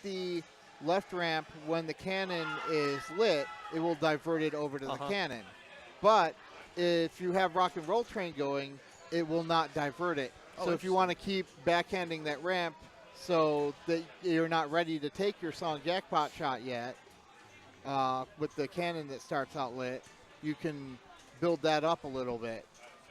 the left ramp when the cannon is lit, it will divert it over to the cannon. But if you have Rock and Roll Train going, it will not divert it. So if you want to keep backhanding that ramp so that you're not ready to take your song jackpot shot yet, with the cannon that starts out lit, you can build that up a little bit.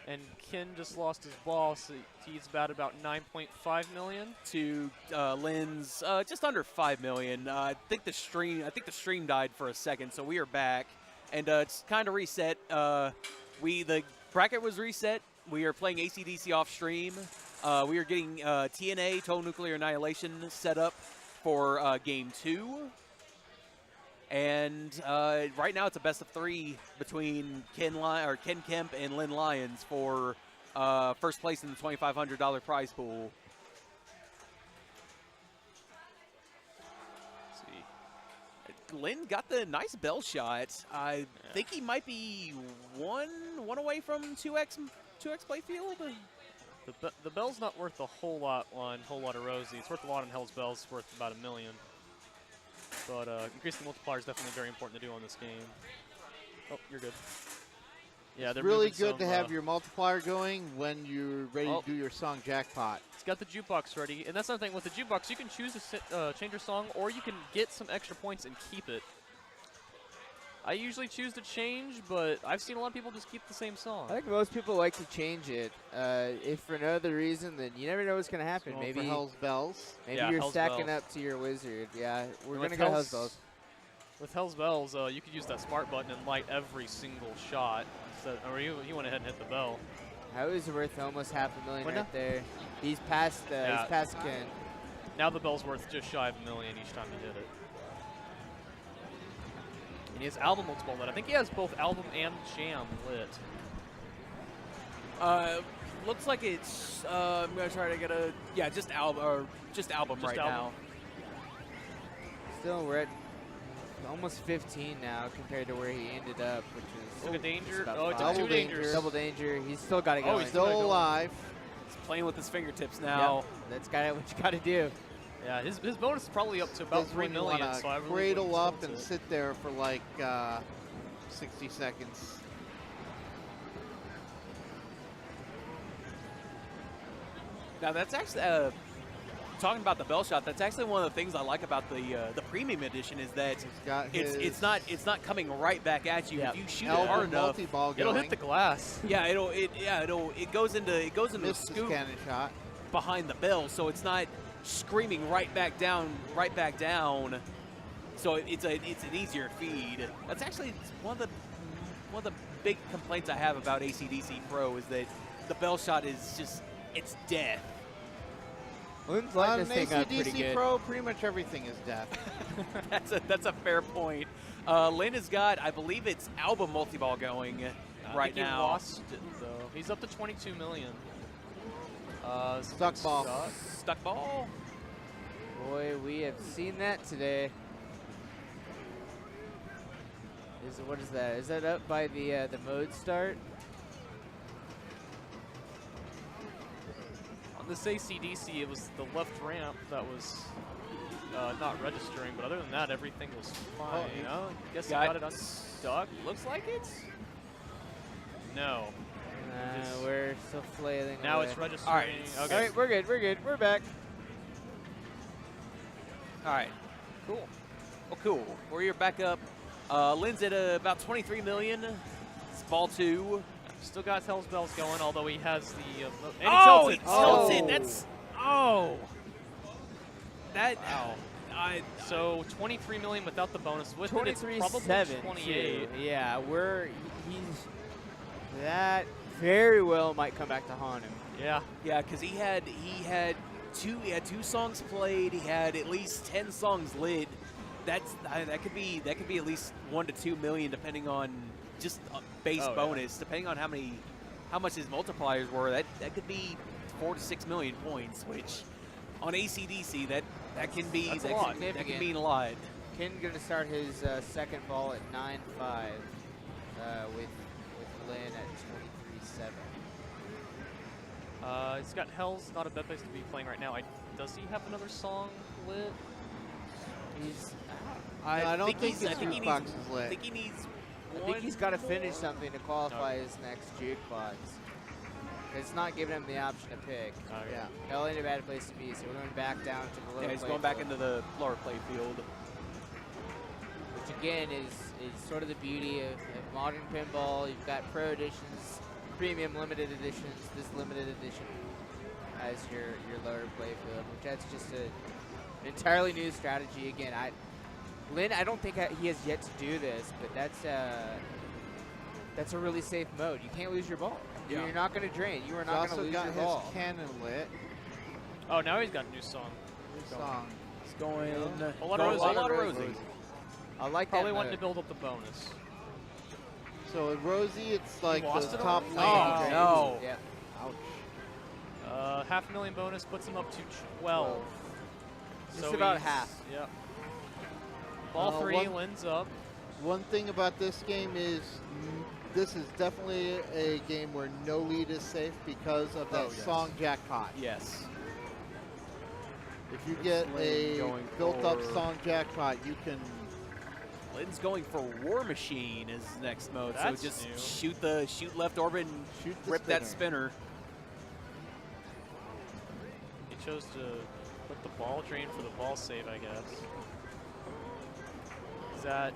And Ken just lost his ball, so he's about 9.5 million to Lynn's just under 5 million. I think the stream died for a second, so we are back, and it's kind of reset. The bracket was reset. We are playing AC/DC off stream. We are getting TNA Total Nuclear Annihilation set up for Game 2. And right now it's a best of 3 between Ken Kemp and Lynn Lyons for first place in the $2,500 prize pool. Let's see. Lynn got the nice bell shot. I think he might be one away from 2x playfield. The bell's not worth a whole lot on Whole Lot of Rosie. It's worth a lot on Hell's Bells. It's worth about $1 million. But increasing the multiplier is definitely very important to do on this game. Oh, you're good. Yeah, it's really good to have your multiplier going when you're ready to do your song jackpot. It's got the jukebox ready, and that's another thing with the jukebox. You can choose to change your song, or you can get some extra points and keep it. I usually choose to change, but I've seen a lot of people just keep the same song. I think most people like to change it. If for no other reason, then you never know what's going to happen. Maybe for Hell's Bells. Maybe you're stacking up to your wizard. Yeah, we're going to go Hell's Bells. With Hell's Bells, you could use that smart button and light every single shot. Or you went ahead and hit the bell. That was worth almost $500,000 right there. He's past Ken. Now the bell's worth just shy of $1 million each time you hit it. And he has album multiple lit. I think he has both album and jam lit. Looks like it's. I'm gonna try to get a just album right now. Still, we're at almost 15 now compared to where he ended up, which is look at danger. Oh, it's double danger. Double danger. He's still got to go. Oh, he's still alive. He's playing with his fingertips now. Yep. That's what you got to do. Yeah, his bonus is probably up to about $3 million. So I really cradle up and sit there for like 60 seconds. Now that's actually talking about the bell shot. That's actually one of the things I like about the premium edition is that it's not coming right back at you. If you shoot it hard enough, it'll hit the glass. Yeah, it goes into the scoop cannon shot behind the bell, so it's not screaming right back down. So it's an easier feed. That's actually one of the big complaints I have about AC/DC Pro is that the bell shot is just death. Lynn's lighting this thing up pretty good. Pro, pretty much everything is death. That's a fair point. Lynn has got, I believe it's album multi-ball going right now. He lost it, though. He's up to $22 million. Stuck ball. Stuck ball. Boy, we have seen that today. What is that? Is that up by the mode start? On this AC/DC, it was the left ramp that was not registering, but other than that, everything was fine. I guess he got it unstuck. Looks like it's no. We're still flailing. Now away. It's registering. All right. Okay. All right, we're good. We're back. All right. Cool. Well, cool. We're back up. Lynn's at about 23 million. It's ball 2. Still got Hell's Bells going, although he has the. And he tilts it. That's. Oh. That. Wow. So 23 million without the bonus. With it, it's probably 28. Yeah, that very well might come back to haunt him. Yeah. Yeah, because he had two songs played. He had at least 10 songs lit. That could be at least 1 to 2 million, depending on just base bonus. Depending on how much his multipliers were, that could be 4 to 6 million points. Which on AC/DC that can be that can mean a lot. Ken's going to start his second ball at 9.5 with Lynn at 23.7. He's got Hell's not a bad place to be playing right now. Does he have another song lit? I don't think his I think he jukebox needs. is I lit. think he needs. I think he's got to finish more. something to qualify his next jukebox. It's not giving him the option to pick. Yeah. Hell ain't a bad place to be, so we're going back down to the lower Yeah, he's play going back field, into the lower play field. which again is sort of the beauty of modern pinball. You've got pro editions, premium limited editions, this limited edition as your lower play field, which that's just an entirely new strategy. Again, Lynn, I don't think he has yet to do this, but that's a really safe mode. You can't lose your ball. Yeah. You're not going to drain. You are He's not going to also lose got your his ball. cannon lit. Oh, now he's got a new song. New song. He's going. A lot of going Rosie. Rosie. I like Probably that wanting mode. to build up the bonus. So in Rosie, it's like lost the it top already? lane. Oh, no. Yeah. Ouch. $500,000 bonus puts him up to 12. Just So about he's- half. Yep. Ball 3, one- Lynn's up. One thing about this game is this is definitely a game where no lead is safe because of that Oh, yes. song jackpot. Yes. If you get Lynn a going built-up for- song jackpot, you can. Lynn's going for War Machine as next mode. That's so just new. shoot left orbit and Shoot the rip that spinner. He chose to put the ball drain for the ball save, I guess. Is that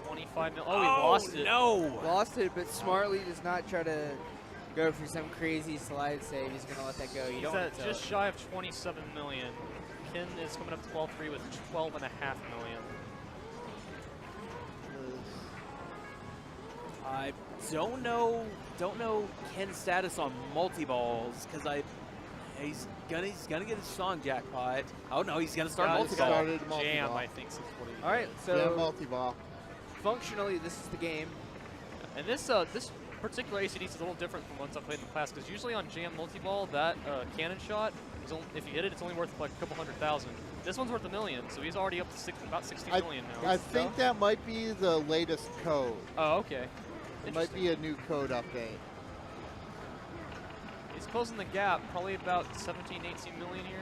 25 mil? Oh, he lost it. No! Lost it, but smartly does not try to go for some crazy slide save. He's going to let that go. You He's don't at want to just shy of 27 million. Ken is coming up to ball 3 with 12.5 million. I don't know Ken's status on multi-balls because he's gonna get his song jackpot. Oh no, he's gonna start Yeah, multi-ball. started Jam, multi-ball. I think, is what he All right, did. so Yeah, multi-ball. functionally, this is the game. And this particular ACDC is a little different from ones I've played in the past because usually on Jam multi-ball, that cannon shot, is only, if you hit it, it's only worth like a couple $100,000. This one's worth $1 million, so he's already up to about 60 million now. I think that might be the latest code. Oh, okay. It might be a new code update. He's closing the gap, probably about 17, 18 million here.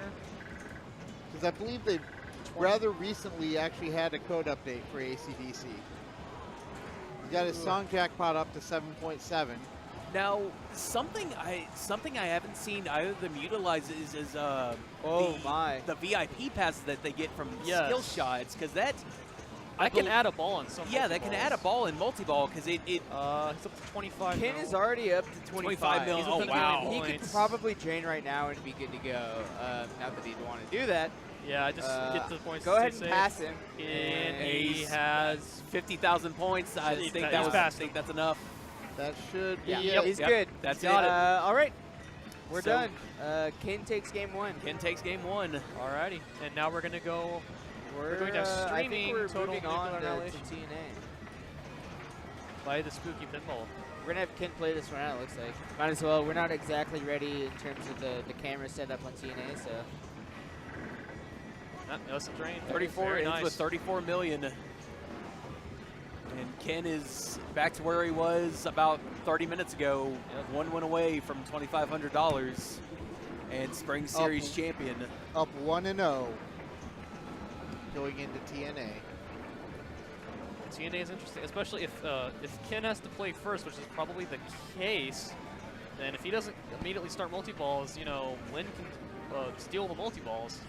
Because I believe they rather recently actually had a code update for ACDC. He got his song jackpot up to 7.7. Now, something I haven't seen either of them utilize is Oh my! the VIP passes that they get from Yes. skill shots because that I can add a ball on some. yeah that can add a ball in multi-ball because it He's up to 25. Ken mil. is already up to 25 mil. He's Oh up to wow! 20 He could points. probably drain right now and be good to go. Not that he'd want to do that. Yeah, I just get to the points. Go ahead to and save. pass him. And He's- he has 50,000 points. I He's think passed him. that's enough. That should be Yeah, it. he's Yep, good. that's Got it. All right, we're So- done. Ken takes game one. Ken takes game one. Alrighty, and now we're gonna go. We're going to I think streaming we're Total moving on Nuclear to Annihilation. TNA. Play the spooky pinball. We're gonna have Ken play this one out. It looks like. Might as well. We're not exactly ready in terms of the camera setup on TNA, so. That's a drain. 34 Very ends nice. with 34 million. And Ken is back to where he was about 30 minutes ago. Yep. One win away from $2,500 and Spring Series champion. Up 1-0 going into TNA. TNA is interesting, especially if Ken has to play first, which is probably the case. Then if he doesn't immediately start multi-balls, you know, Lynn can steal the multi-balls.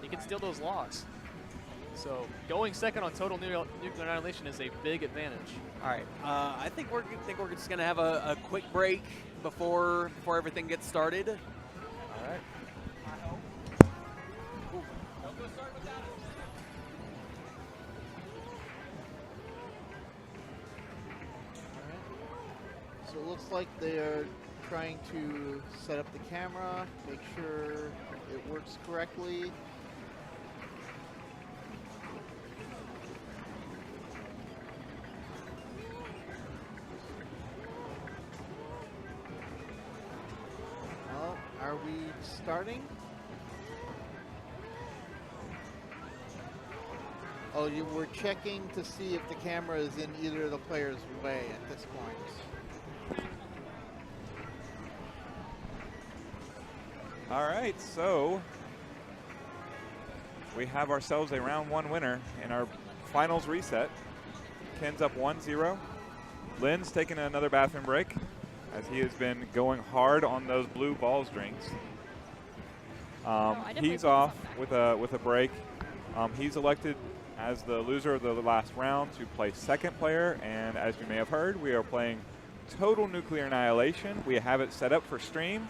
He can steal those locks. So going second on Total Nuclear Annihilation is a big advantage. All right, I think we're just gonna have a quick break before everything gets started. All right. So it looks like they're trying to set up the camera, make sure it works correctly. Well, are we starting? Oh, you were checking to see if the camera is in either of the players' way at this point. All right, so we have ourselves a round one winner in our finals reset. Ken's up 1-0. Lynn's taking another bathroom break as he has been going hard on those blue balls drinks. He's off with a break. He's elected as the loser of the last round to play second player, and as you may have heard, we are playing Total Nuclear Annihilation. We have it set up for stream,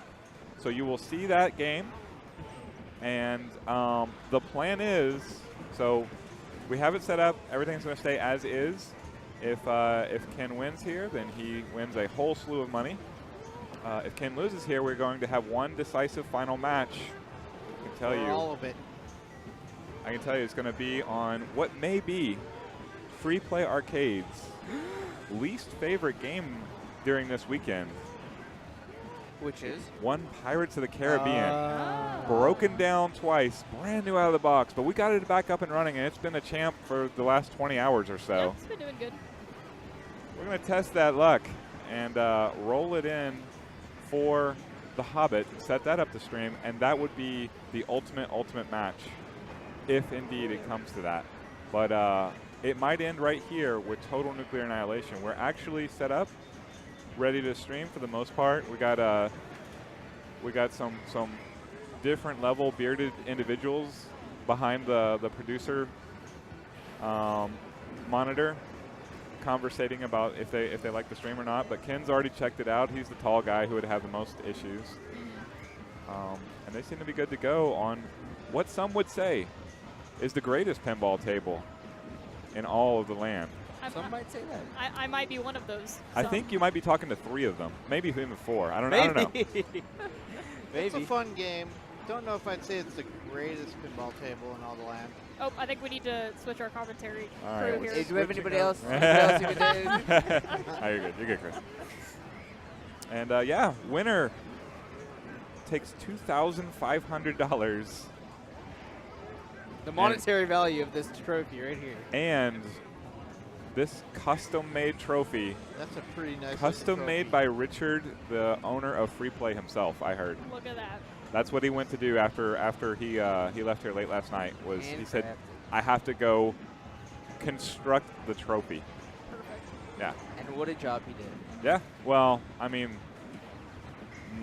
so you will see that game. And the plan is, so we have it set up. Everything's going to stay as is. If Ken wins here, then he wins a whole slew of money. If Ken loses here, we're going to have one decisive final match. I can tell you. All of it. I can tell you it's going to be on what may be Free Play Arcade's least favorite game during this weekend. Which is? One Pirates of the Caribbean. Broken down twice, brand new out of the box, but we got it back up and running, and it's been a champ for the last 20 hours or so. Yeah, it's been doing good. We're going to test that luck and roll it in for the Hobbit, set that up to stream, and that would be the ultimate match, if indeed it comes to that. But it might end right here with Total Nuclear Annihilation. We're actually set up, ready to stream for the most part. We got some different level bearded individuals behind the producer monitor, conversating about if they like the stream or not. But Ken's already checked it out. He's the tall guy who would have the most issues, and they seem to be good to go on what some would say is the greatest pinball table in all of the land. Some might say that. I might be one of those. I think you might be talking to 3 of them, maybe even 4. I don't know. It's a fun game. Don't know if I'd say it's the greatest pinball table in all the land. Oh, I think we need to switch our commentary All crew right, here. Hey, do we have anybody else? Oh, you're good. You're good, Chris. And yeah, winner takes $2,500 The monetary value of this trophy right here. and this custom-made trophy, That's a pretty nice. custom-made by Richard, the owner of Free Play himself. I heard. Look at that. That's what he went to do after he left here late last night. Was he said, I have to go construct the trophy. Perfect. Yeah. And what a job he did. Yeah. Well, I mean,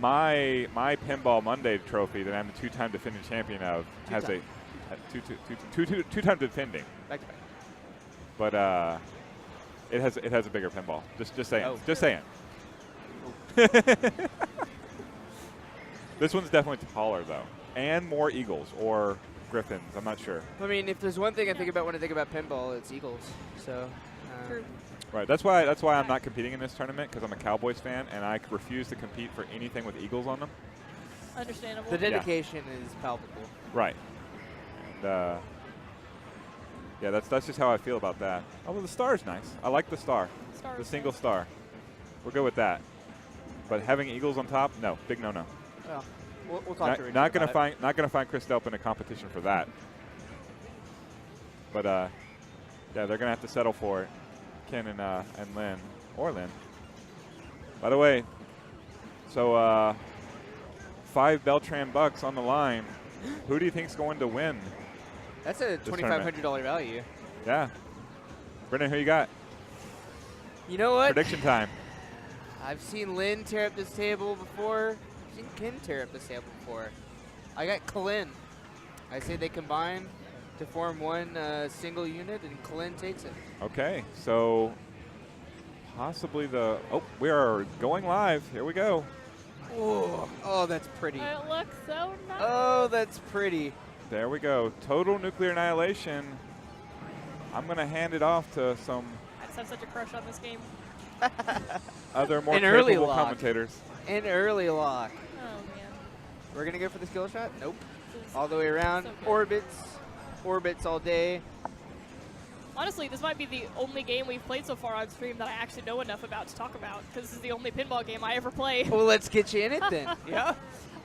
my Pinball Monday trophy that I'm the 2-time defending champion of has a two-time defending. Back to back. But it has a bigger pinball. Just saying. Oh. Just saying. This one's definitely taller though, and more eagles or griffins. I'm not sure. I mean, if there's one thing I think about when I think about pinball, it's eagles. So. True. Right. That's why I'm not competing in this tournament, because I'm a Cowboys fan and I refuse to compete for anything with eagles on them. Understandable. The dedication is palpable. Right. And yeah, that's just how I feel about that. Oh, well, the star's nice. I like the star. Star The is single nice. star. We're good with that. But having eagles on top, no, big no-no. Well, we'll talk to Richard Not gonna about it. find Chris Delp in a competition for that. But yeah, they're gonna have to settle for it. Ken and Lynn, or Lynn. By the way, so 5 Beltran bucks on the line. Who do you think's going to win? That's a $2,500 value. Yeah. Brendan, who you got? You know what? Prediction time. I've seen Lynn tear up this table before. I've seen Ken tear up this table before. I got Kalin. I say they combine to form one single unit, and Kalin takes it. Okay, so possibly we are going live. Here we go. Oh, that's pretty. It looks so nice. Oh, that's pretty. There we go. Total Nuclear Annihilation. I'm going to hand it off to some I just have such a crush on this game. other more An early capable lock. commentators. An early lock. Oh, man. We're going to go for the skill shot? Nope. This is All the way around. so good. Orbits all day. Honestly, this might be the only game we've played so far on stream that I actually know enough about to talk about, because this is the only pinball game I ever play. Well, let's get you in it then. Yeah.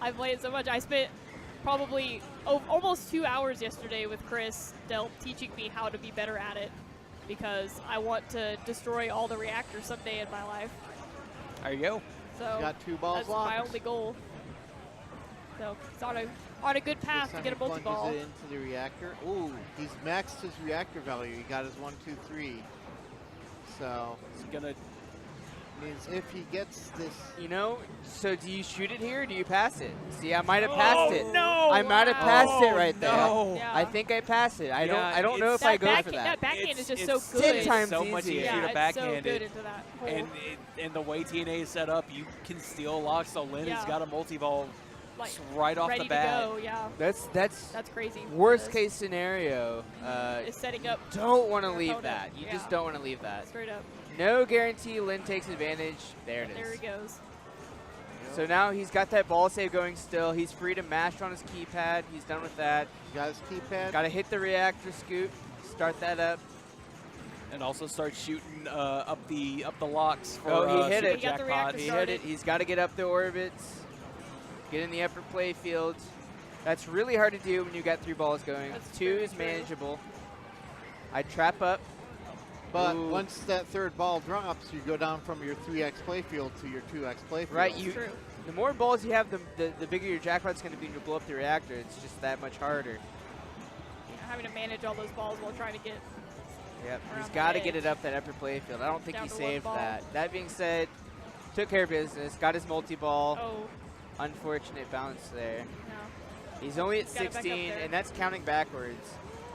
I play it so much. I spent probably almost 2 hours yesterday with Chris Delp teaching me how to be better at it, because I want to destroy all the reactors someday in my life. There you go. So Got 2 balls that's locked. my only goal. So he's on a good path to get a plunges multi-ball. it into the reactor. Ooh, he's maxed his reactor value. He got his 1, 2, 3. So It's gonna. means if he gets this, You know, so do you shoot it here or do you pass it? See, I might have passed it. No! I might have passed it right there. No. Yeah. I think I passed it. I Yeah, don't know if it's- I go for that. That backhand is just It's so 10 good. times so much easier. easier Yeah, to it's backhand so good it. into that hole. And the way TNA is set up, you can steal locks. So Lynn has Yeah. got a multi-ball like, right off ready the bat. to go, yeah. That's Crazy. worst This case scenario. is setting up Don't want to your leave opponent. that. You Yeah. just don't want to leave that. straight up. No guarantee Lynn takes advantage. There it There is. he goes. So now he's got that ball save going still. He's free to mash on his keypad. He's done with that. he got his keypad. Got to hit the reactor scoop. Start that up. And also start shooting up the locks for Oh, he hit Super it. He got the Jackpot. reactor He hit started. it. He's got to get up the orbits. Get in the upper play field. That's really hard to do when you got 3 balls going. That's 2 very is true. manageable. I trap up. But Ooh. once that third ball drops, you go down from your 3x playfield to your 2x playfield. Right, That's you- true. The more balls you have, the bigger your jackpot's going to be to blow up the reactor. It's just that much harder. You know, having to manage all those balls while trying to get Yep, he's Around got to the get edge. it up that upper play field. I don't think Down he to one saved ball. that. That being said, took care of business, got his multi-ball. oh Unfortunate bounce there. no. He's only at He's got it back up 16, there. and that's counting backwards.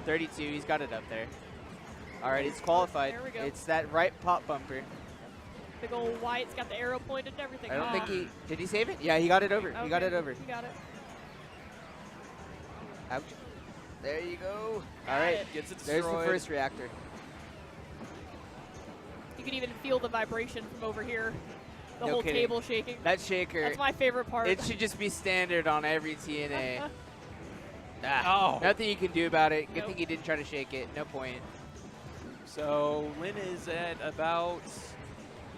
32, he's got it up there. All right, it's qualified. There we go. It's that right pop bumper. Big old white's got the arrow pointed and everything. I don't think Ah. did he save it? Yeah, he got it over. He got Okay, it over. He got it. Ouch. There you go. Got All right, it. Gets it there's the destroyed. first reactor. You can even feel the vibration from over here. The No whole kidding. table shaking. That shaker, That's my favorite part. it should just be standard on every TNA. Ah, Oh. nothing you can do about it. Good Nope. thing he didn't try to shake it. No point. So Lynn is at about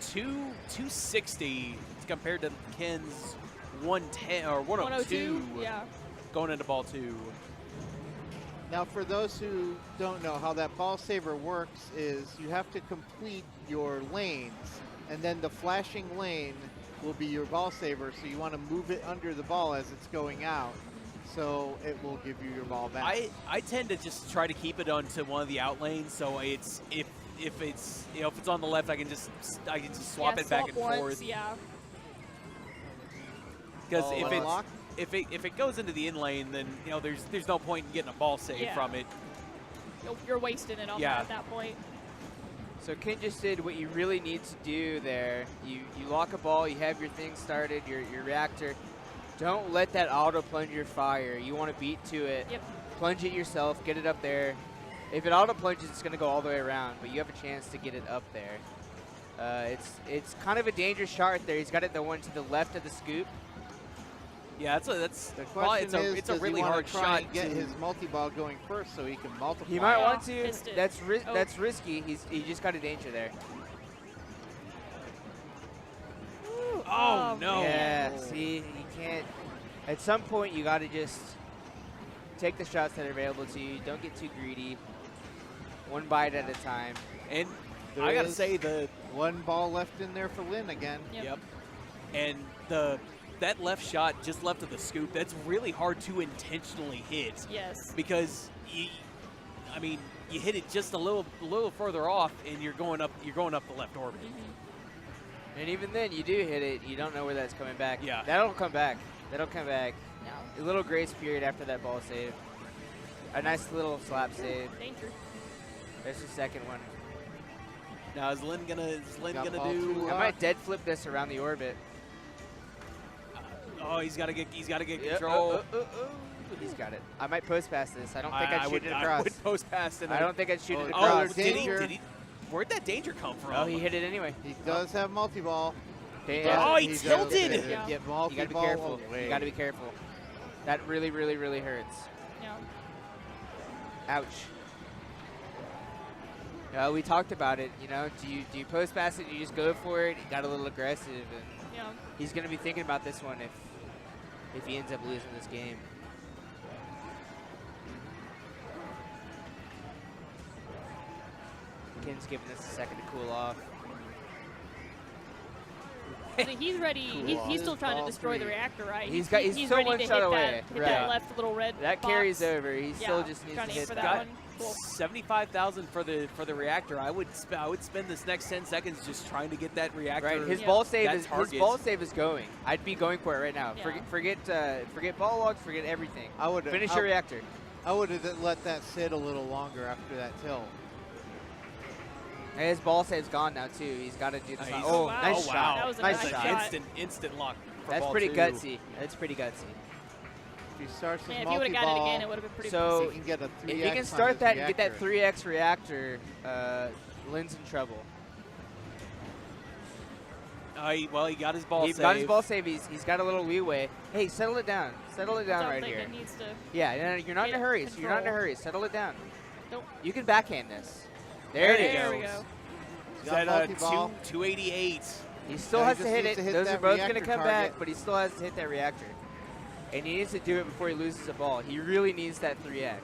260 compared to Ken's 110 or 102 Yeah. going into ball 2. Now, for those who don't know how that ball saver works is you have to complete your lanes, and then the flashing lane will be your ball saver, so you want to move it under the ball as it's going out, so it will give you your ball back. I tend to just try to keep it onto one of the out lanes, so it's if it's if it's on the left, I can just swap Yeah, it back and once, forth. Yeah. Because Oh, if wow. it's Lock? if it goes into the in lane, then there's no point in getting a ball save Yeah. from it. You're wasting it on Yeah. that at that point. So Ken just did what you really need to do there. You lock a ball, you have your thing started, your reactor. Don't let that auto plunger fire. You want to beat to it. Yep. Plunge it yourself, get it up there. If it auto plunges, it's going to go all the way around, but you have a chance to get it up there. It's kind of a dangerous shot right there. He's got it the one to the left of the scoop. Yeah, that's The probably question is, it's a does really he wanna hard try shot and get to his multi-ball going first so he can multiply? He might Yeah, want to. missed it. That's Oh. that's risky. He just got a danger there. Ooh, Oh, no. Yeah, Oh. see, you can't. At some point, you got to just take the shots that are available to you. Don't get too greedy. One bite at a time. and There I gotta is say the one ball left in there for Lynn again. Yep. and that left shot just left of the scoop. That's really hard to intentionally hit Yes. because you hit it just a little further off, and you're going up the left orbit. Mm-hmm. And even then, you do hit it. You don't know where that's coming back. Yeah. That'll come back. That'll come back. No. A little grace period after that ball save. A nice little slap save. Danger. There's the second one. Now is Lynn gonna Got ball do? two I might dead flip this around the orbit. Oh, he's gotta get Yep, control. He's got it. I might post pass this. I don't think I'd shoot it I across. would post past it. I don't think I'd shoot it Oh, Oh, across. danger. did he? Where'd that danger come from? Oh, he hit it anyway. He does have multi-ball. Oh, he does tilted! it. Yeah. Get You gotta be multi-ball careful. away. You gotta be careful. That really, really, really hurts. Yeah. Ouch. We talked about it. You know, do you post pass it? Do you just go for it? He got a little aggressive, and Yeah. he's gonna be thinking about this one if he ends up losing this game. Ken's giving this a second to cool off. So he's ready. He's still trying to destroy the reactor, right? He's ready still one to shot hit away. That, hit right. that left little red That box. carries over. He still Yeah, just needs trying to to hit for that. that one. Cool. 75,000 for the reactor. I would spend this next 10 seconds just trying to get that reactor. Right, his Yeah. ball save that is target. going. I'd be going for it right now. Yeah. Forget ball logs, forget everything. I would Finish your reactor. I would have let that sit a little longer after that tilt. And his ball save's gone now too. He's got to do this. Nice. Oh, Wow. nice Oh, shot. wow. That was a nice nice shot. shot. Instant lock. For That's ball pretty two. gutsy. That's pretty gutsy. If he starts with Man, if he would have got it multi-ball, again, it would have been pretty. So he can get a 3x if he can on start his that and get that reactor. 3x reactor, Lynn's in trouble. Well, he got his ball He's save. got his ball save. He's got a little leeway. Hey, settle it down. Settle it down right here. That needs to. Yeah, you're not in a Get hurry. So you're not in a control. hurry. Settle it down. Nope. You can backhand this. There it There goes. we go. He's Got at multi-ball. 288. He still Now he has to just hit needs it. to hit Those are that both going to reactor come back, target. but he still has to hit that reactor. And he needs to do it before he loses the ball. He really needs that 3x.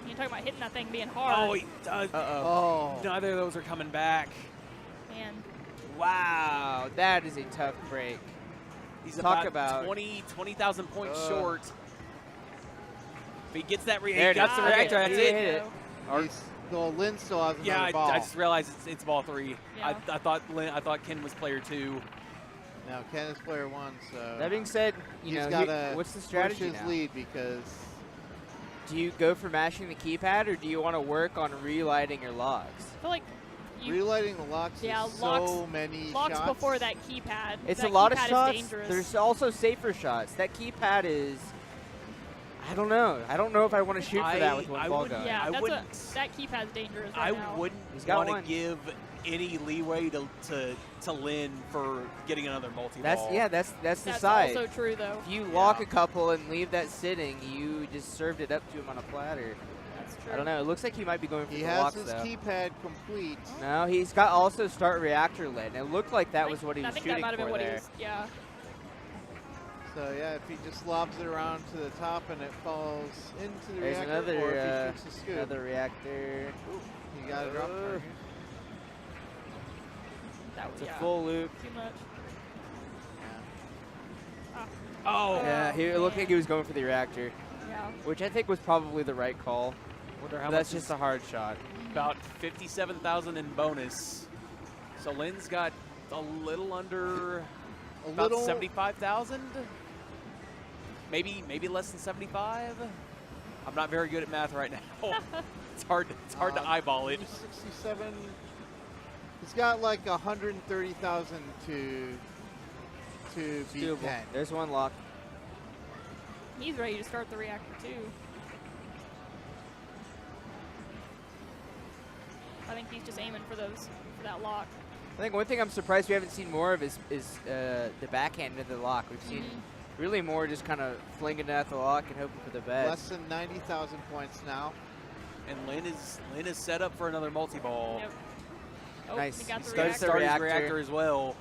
You're talking about hitting that thing being hard. Oh, he does. Oh, Neither of those are coming back. Man. Wow, that is a tough break. He's Talk about about 20,000 points Ugh. short. If he gets that There he it got is. the Ah, reactor, yeah, that's he it. hit it. well, Lynn still has another Yeah, ball. I just realized it's ball 3. Yeah. I thought Ken was player 2. Now Ken is player 1, so That being said, you he's know, got to what's the push strategy his now? lead because Do you go for mashing the keypad, or do you want to work on relighting your logs? I feel like you relighting the locks Yeah, is locks- so many locks shots. before that keypad. It's that a lot of keypad shots. Is dangerous. There's also safer shots. That keypad is, I don't know. I don't know if I want to shoot for that with one I ball wouldn't- gun. yeah, I that wouldn't- keypad's dangerous I right now. wouldn't He's got want one. to give any leeway to Lynn for getting another multi-ball. That's the That's side. also true, though. If you lock a couple and leave that sitting, you just served it up to him on a platter. That's true. I don't know. It looks like he might be going for He the has locks his though. keypad complete. No, he's got also start reactor lit. And it looked like that was what he I was think shooting that might have for been what there. he was. Yeah. So yeah, if he just lobs it around to the top and it falls into the There's reactor, or another if he shoots a scoop, another reactor. he got it off target. That was It's a yeah, full loop. too much. Oh, Yeah, it looked like he was going for the reactor, Yeah. which I think was probably the right call. wonder how But that's much just a hard shot. about 57,000 in bonus. So Lynn's got a little under A about little 75,000. Maybe less than 75. I'm not very good at math right now. It's hard to eyeball it. 67. He's got like 130,000 to It's beat doable. 10. There's one lock. He's ready to start the reactor too. I think he's just aiming for that lock. I think one thing I'm surprised we haven't seen more of is the backhand of the lock. We've seen really more just kind of flinging it at the lock and hoping for the best. Less than 90,000 points now. And Lynn is set up for another multi-ball. Yep. Oh, Nice. He got the He Gotta starts reactor. start his reactor. reactor as well.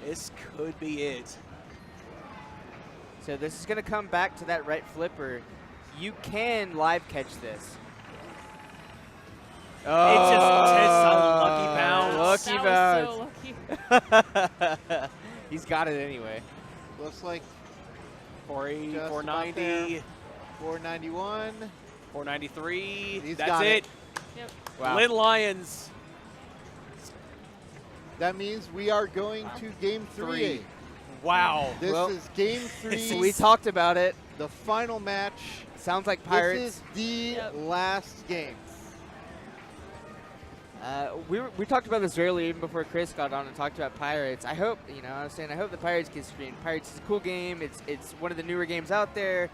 This could be it. So this is going to come back to that right flipper. You can live catch this. It's just a lucky bounce. Lucky That was so lucky. He's got it anyway. Looks like 480, Just about 490, 491. 493. He's That's got it. Yep. Wow. Lynn Lyons. That means we are going to game 3. Wow. This Well, is game 3. So we talked about it. the final match. Sounds like Pirates. This is the Yep. last game. We talked about this earlier, even before Chris got on and talked about Pirates. I hope, I was saying, I hope the Pirates get screened. Pirates is a cool game. It's one of the newer games out there.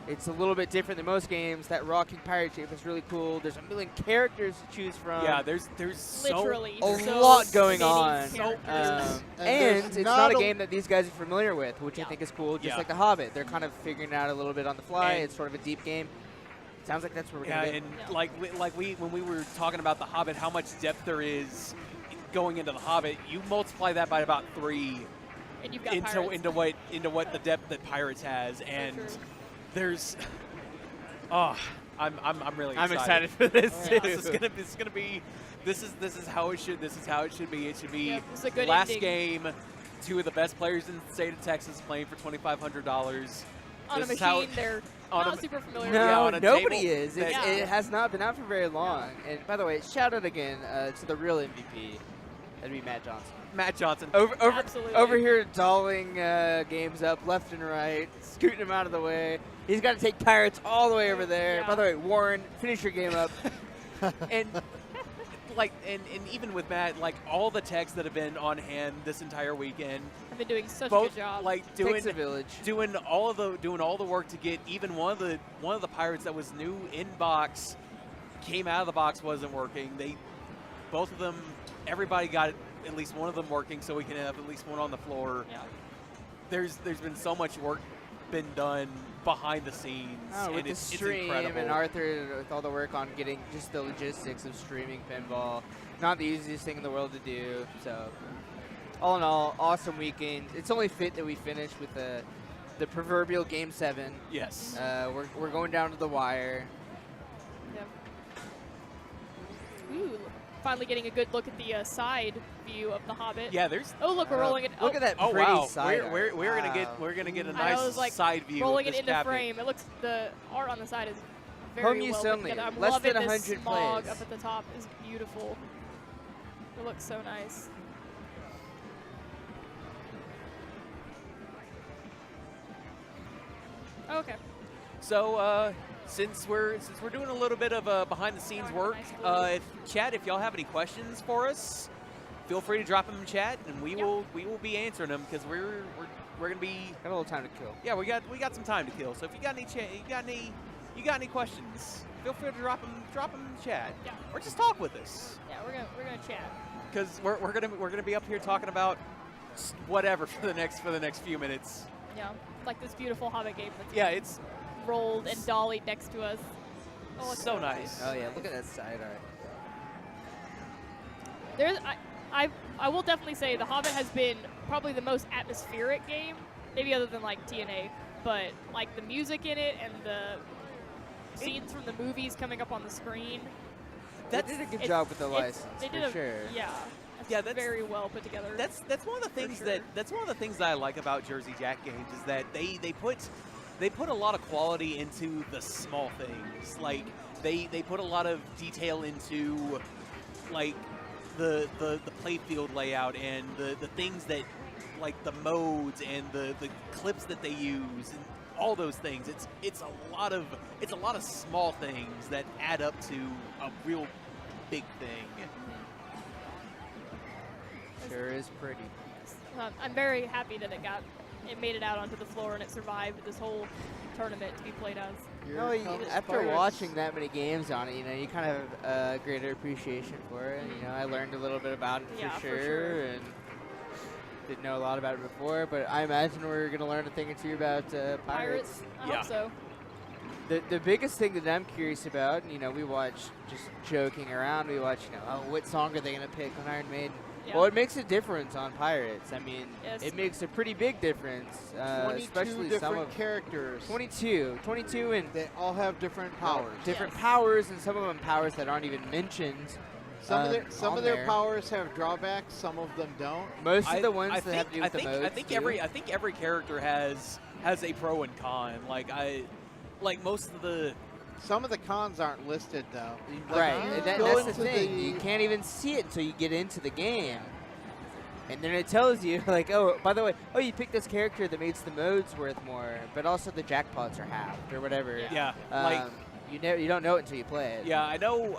It's a little bit different than most games. That Rocking Pirate shape is really cool. There's a million characters to choose from. Yeah, there's Literally. a so lot going many on. characters. And And there's it's not not a a- game that these guys are familiar with, which I Yeah. think is cool. Just Yeah. like The Hobbit. They're kind of figuring it out a little bit on the fly. And- It's sort of a deep game. Sounds like that's what we're Yeah, going to get. and Yeah. like we when we were talking about the Hobbit, how much depth there is going into the Hobbit. You multiply that by about 3 And you've got into Pirates. into what the depth that Pirates has, and true. there's I'm really I'm excited. excited for this. Yeah. This is how it should be. It should be Yeah, this is a good last ending. game. Two of the best players in the state of Texas playing for $2,500 On a This is how- machine, they're on not a- super familiar. Yeah, No, on a nobody table is. that- Yeah. It has not been out for very long. And by the way, shout out again to the real MVP. That'd be Matt Johnson. Matt Johnson. Absolutely. Over here, dolling games up left and right, scooting them out of the way. He's got to take Pirates all the way over there. Yeah. By the way, Warren, finish your game up. and and even with Matt, like all the techs that have been on hand this entire weekend, I've been doing such a both good job. like Takes a village. doing all the work to get even one of the Pirates that was new in box, came out of the box, wasn't working. Both of them, everybody got at least one of them working, so we can have at least one on the floor. Yeah. There's been so much work been done behind the scenes, With and the it's stream incredible. and Arthur with all the work on getting just the logistics of streaming pinball. Not the easiest thing in the world to do. So, all in all, awesome weekend. It's only fit that we finish with the proverbial Game 7. Yes. We're going down to the wire. Yep. Ooh, finally getting a good look at the side view of the Hobbit. Yeah, there's. Oh, look, we're rolling it. Look at that Oh pretty wow, side we're art. gonna get Wow. we're gonna get a I know, nice it was like side view rolling of it this into cabinet. frame. It looks, the art on the side is very Home use well put only. together. I'm Less loving than this 100 smog plays. up at the top is beautiful. It looks so nice. Okay. So since we're doing a little bit of behind the scenes work, if y'all have any questions for us, feel free to drop them in chat, and we will be answering them because we're gonna be Got a little time to kill. yeah we got some time to kill. So if you got any questions, feel free to drop them in the chat, Yeah. or just talk with us Yeah, we're gonna chat. because we're gonna be up here talking about whatever for the next few minutes. Yeah, like this beautiful Hobbit game that's Yeah, it's rolled and dollied next to us. Oh, it's so nice. Oh yeah, look at that side art. There's, I will definitely say the Hobbit has been probably the most atmospheric game, maybe other than like TNA, but like the music in it and the scenes from the movies coming up on the screen. They did a good it's- job with the it's- license, they for did a, sure. Yeah, it's Yeah, that's- very well put together. That's one of the things sure. that's one of the things that I like about Jersey Jack games is that they put a lot of quality into the small things. Like they put a lot of detail into like the playfield layout and the things that like the modes and the clips that they use and all those things. It's a lot of small things that add up to a real big thing. Sure is pretty. I'm very happy that it made it out onto the floor and it survived this whole tournament to be played as. After watching that many games on it, you kind of have a greater appreciation for it. I learned a little bit about it Yeah, for for sure, sure. and didn't know a lot about it before. But I imagine we're going to learn a thing or two about Pirates. I Yeah. hope so. The biggest thing that I'm curious about, we watch, just joking around, we watch, what song are they going to pick on Iron Maiden? Yeah. Well, it makes a difference on Pirates. I mean, Yes. it makes a pretty big difference, 22 especially different some of characters. 22, and They all have different powers. different Yes. powers, and some of them powers that aren't even mentioned. Some on of their there. powers have drawbacks. Some of them don't. Most of the ones that have to do I with think, the modes. I think too. every character has a pro and con. Like most of the Some of the cons aren't listed though. Like, Right, if you and go that's the into thing. You can't even see it until you get into the game. And then it tells you, like, oh, by the way, you picked this character that makes the modes worth more, but also the jackpots are halved or whatever. yeah like You don't know it until you play it. yeah I know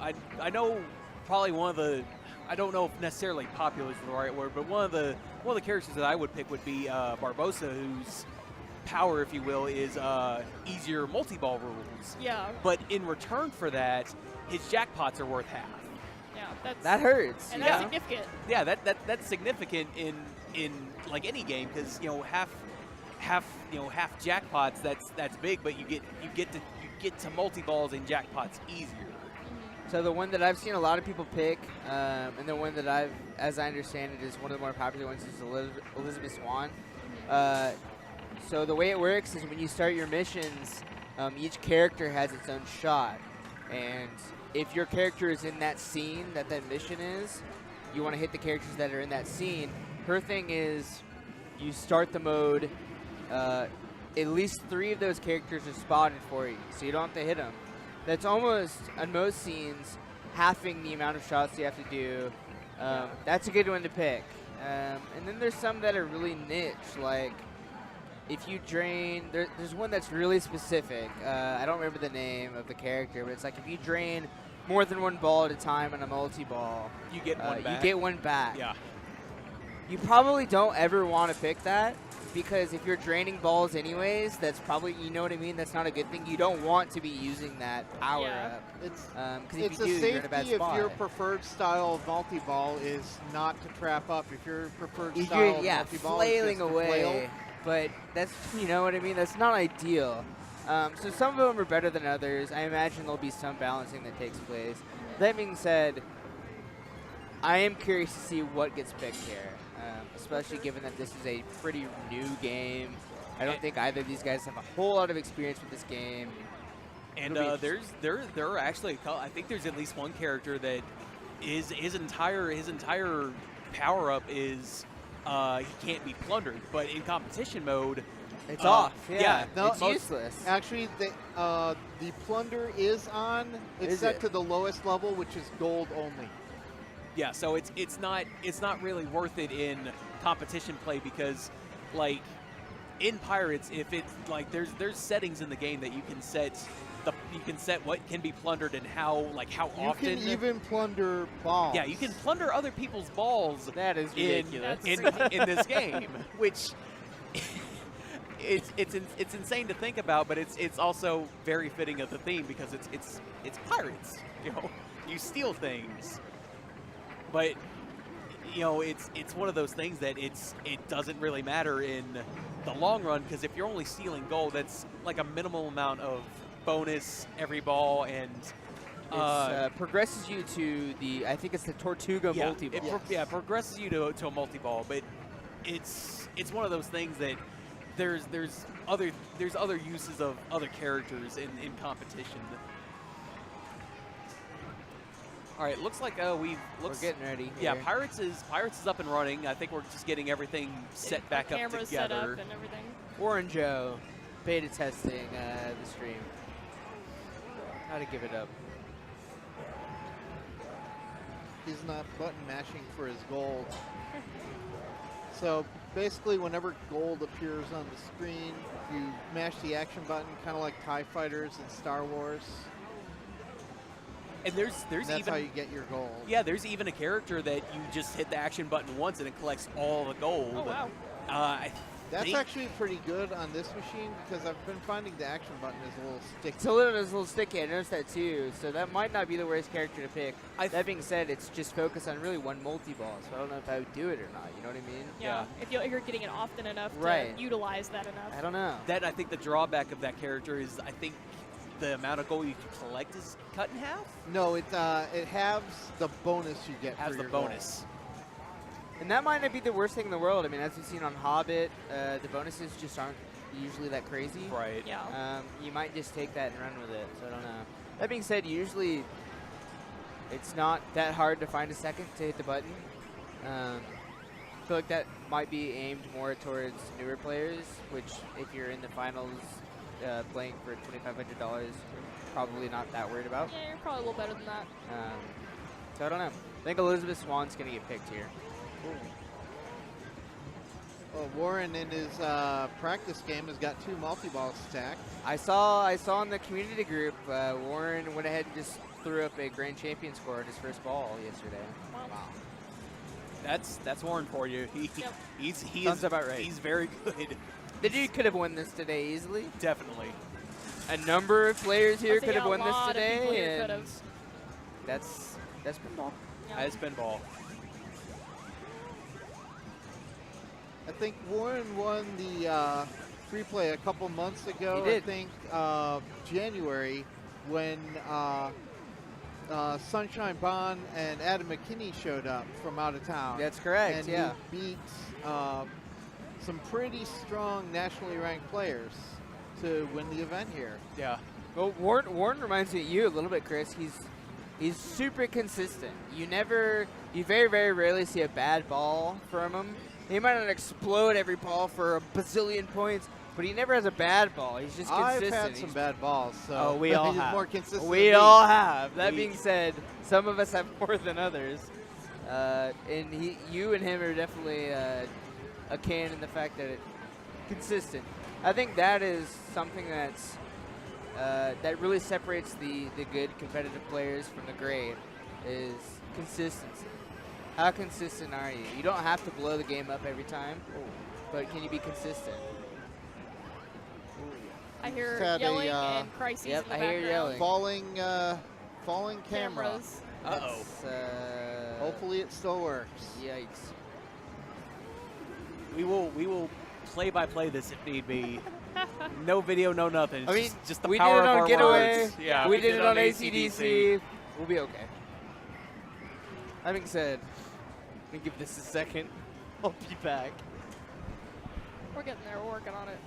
probably one of the I don't know if necessarily popular is the right word, but one of the characters that I would pick would be Barbosa, whose power, if you will, is easier multi-ball rules. Yeah, But in return for that, his jackpots are worth half. yeah, That hurts. and you that's know? significant. Yeah, that's significant in like any game because half jackpots that's big, but you get to multi-balls and jackpots easier. So the one that I've seen a lot of people pick, and the one that as I understand it, is one of the more popular ones is Elizabeth Swan. So the way it works is when you start your missions, each character has its own shot. And if your character is in that scene that mission is, you want to hit the characters that are in that scene. Her thing is, you start the mode, at least 3 of those characters are spotted for you, so you don't have to hit them. That's almost, on most scenes, halving the amount of shots you have to do. That's a good one to pick. And then there's some that are really niche, like if you drain, there's one that's really specific. I don't remember the name of the character, but it's like if you drain more than 1 ball at a time on a multi-ball, You get one back. you get 1 back. Yeah. You probably don't ever want to pick that, because if you're draining balls anyways, that's probably, you know what I mean, that's not a good thing. You don't want to be using that power up. It's Because it's if you a do, you're in a bad safety if spot. your preferred style of multi-ball is not to trap up. If your preferred If style you're, of yeah, multi-ball flailing is just to away, flail, but that's, you know what I mean, that's not ideal. So some of them are better than others. I imagine there'll be some balancing that takes place. That being said, I am curious to see what gets picked here, especially given that this is a pretty new game. I don't think either of these guys have a whole lot of experience with this game. And It'll be there are actually I think there's at least one character that is his entire power up is he can't be plundered, but in competition mode It's off. Yeah, no, it's useless. actually, the plunder is on. It's Is set it? to the lowest level, which is gold only. Yeah, so it's not really worth it in competition play, because like in Pirates, if it's like there's settings in the game that you can set what can be plundered and how often. You can even plunder balls. Yeah, you can plunder other people's balls That is ridiculous. in this game, which it's insane to think about, but it's also very fitting of the theme, because it's pirates. You steal things, but it's one of those things that it doesn't really matter in the long run, because if you're only stealing gold, that's like a minimal amount of bonus every ball, and It progresses you to I think it's the Tortuga multi-ball. It progresses you to a multi-ball, but it's one of those things that there's other uses of other characters in competition. All right, looks like We're getting ready. Yeah, here. Pirates is up and running. I think we're just getting everything set back up Cameras together. set up and everything. Warren Joe, beta testing the stream. How to give it up. He's not button mashing for his gold. So basically, whenever gold appears on the screen, you mash the action button, kind of like TIE Fighters in Star Wars. And there's That's even how you get your gold. yeah, there's even a character that you just hit the action button once and it collects all the gold. Oh, wow. That's think- actually pretty good on this machine, because I've been finding the action button is a little sticky. It's a little sticky. I noticed that too. So that might not be the worst character to pick. That being said, it's just focused on really 1 multi-ball. So I don't know if I would do it or not. You know what I mean? Yeah. If you're getting it often enough Right. to utilize that enough. I don't know. I think the drawback of that character is I think the amount of gold you can collect is cut in half. No, it halves the bonus you get Has for the your bonus. And that might not be the worst thing in the world. I mean, as we've seen on Hobbit, the bonuses just aren't usually that crazy. Right. Yeah. You might just take that and run with it. So I don't know. That being said, usually it's not that hard to find a second to hit the button. I feel like that might be aimed more towards newer players, which if you're in the finals playing for $2,500, probably not that worried about. Yeah, you're probably a little better than that. So I don't know. I think Elizabeth Swan's going to get picked here. Well, Warren in his practice game has got 2 multi-balls stacked. I saw in the community group, Warren went ahead and just threw up a grand champion score in his first ball yesterday. Wow. That's Warren for you. Yep. He Sounds is about right. He's very good. The dude could have won this today easily. Definitely. A number of players here could have won this Of people here today, could and have. that's pinball. Yeah. As pinball. I think Warren won the free play a couple months ago. He did. I think January, when Sunshine Bond and Adam McKinney showed up from out of town. That's correct. And yeah. he beat some pretty strong nationally ranked players to win the event here. Yeah. Well, Warren reminds me of you a little bit, Chris. He's super consistent. You very, very rarely see a bad ball from him. He might not explode every ball for a bazillion points, but he never has a bad ball. He's just consistent. I've had some bad balls, so we all he's have. more consistent. We than all me. have. That being said, some of us have more than others. And you and him are definitely akin in the fact that it's consistent. I think that is something that's that really separates the good competitive players from the great is consistency. How consistent are you? You don't have to blow the game up every time, but can you be consistent? I hear Had yelling a, and crises Yep, in the I hear background. yelling. Falling camera. Cameras. Uh-oh. Hopefully it still works. Yikes. We will play-by-play this if need be. No video, no nothing. I mean, just the we power did it of on our Getaway. words. Yeah, we did it on AC/DC. We'll be okay. Having said, let me give this a second. I'll be back. We're getting there. We're working on it.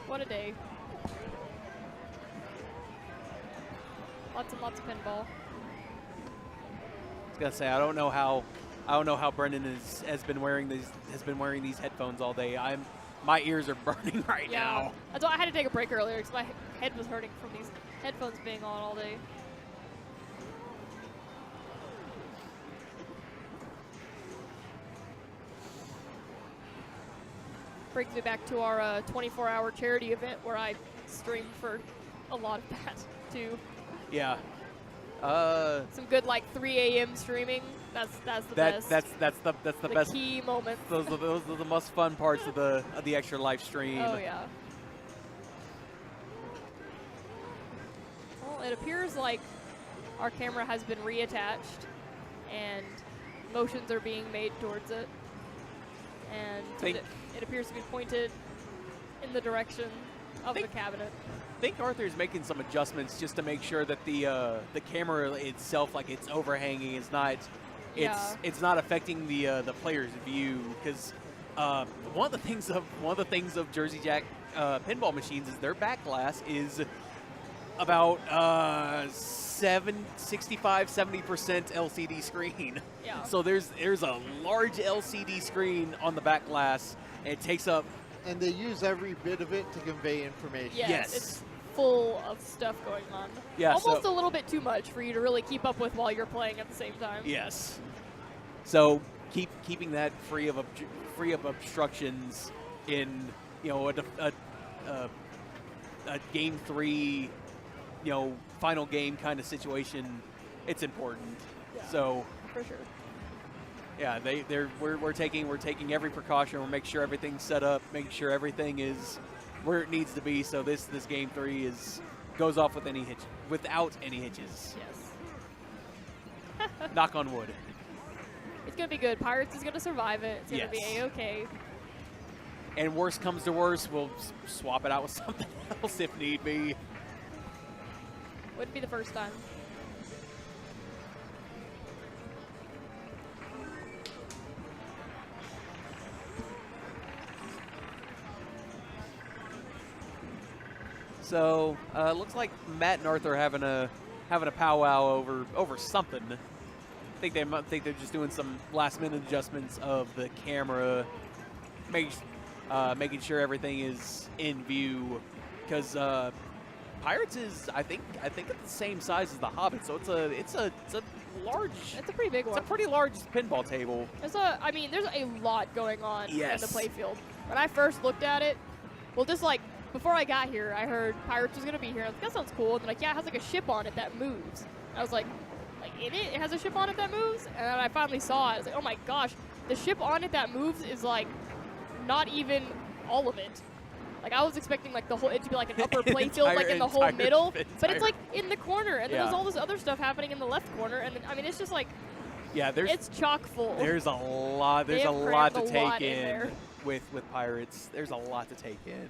What a day. Lots and lots of pinball. I was gonna say I don't know how Brendan has been wearing these headphones all day. My ears are burning right now. That's why I had to take a break earlier because my head was hurting from these headphones being on all day. Brings me back to our 24-hour charity event where I streamed for a lot of that too. Yeah. Some good like 3 a.m. streaming. That's the best. That's the the best. key moments. Those are the most fun parts of the extra live stream. Oh yeah. Well, it appears like our camera has been reattached, and motions are being made towards it, and it appears to be pointed in the direction of the cabinet. I think Arthur's making some adjustments just to make sure that the camera itself, like it's overhanging, is not. It's not affecting the player's view, because one of the things of Jersey Jack pinball machines is their back glass is about 70% LCD screen. Yeah. So there's a large LCD screen on the back glass, and it takes up. And they use every bit of it to convey information. Yes. It's full of stuff going on. Yeah, almost a little bit too much for you to really keep up with while you're playing at the same time. Yes. So keeping that free of obstructions in a game 3, final game kind of situation, it's important. Yeah, so for sure. Yeah, we're taking every precaution. We're making sure everything's set up, making sure everything is where it needs to be. So this game 3 goes off without any hitches. Yes. Knock on wood. It's gonna be good. Pirates is gonna survive it. It's gonna be A-okay. And worst comes to worst, we'll swap it out with something else if need be. Wouldn't be the first time. So looks like Matt and Arthur having a powwow over something. I think they're just doing some last minute adjustments of the camera, making sure everything is in view, because Pirates is I think it's the same size as the Hobbit, so it's a large. It's a pretty big one. It's a pretty large pinball table. There's a lot going on in the Yes. playfield. When I first looked at it, well, just like before I got here, I heard Pirates was gonna be here. I was like, that sounds cool. And they're like, yeah, it has like a ship on it that moves. And I was like in it has a ship on it that moves. And then I finally saw it. I was like, oh my gosh, the ship on it that moves is like not even all of it. Like I was expecting like it to be like an upper playfield, like in the whole middle, but it's like in the corner, and then there's all this other stuff happening in the left corner, and then, I mean it's just like it's chock full. There's a lot. There's They a have lot to crammed a take lot in in there. with Pirates. There's a lot to take in.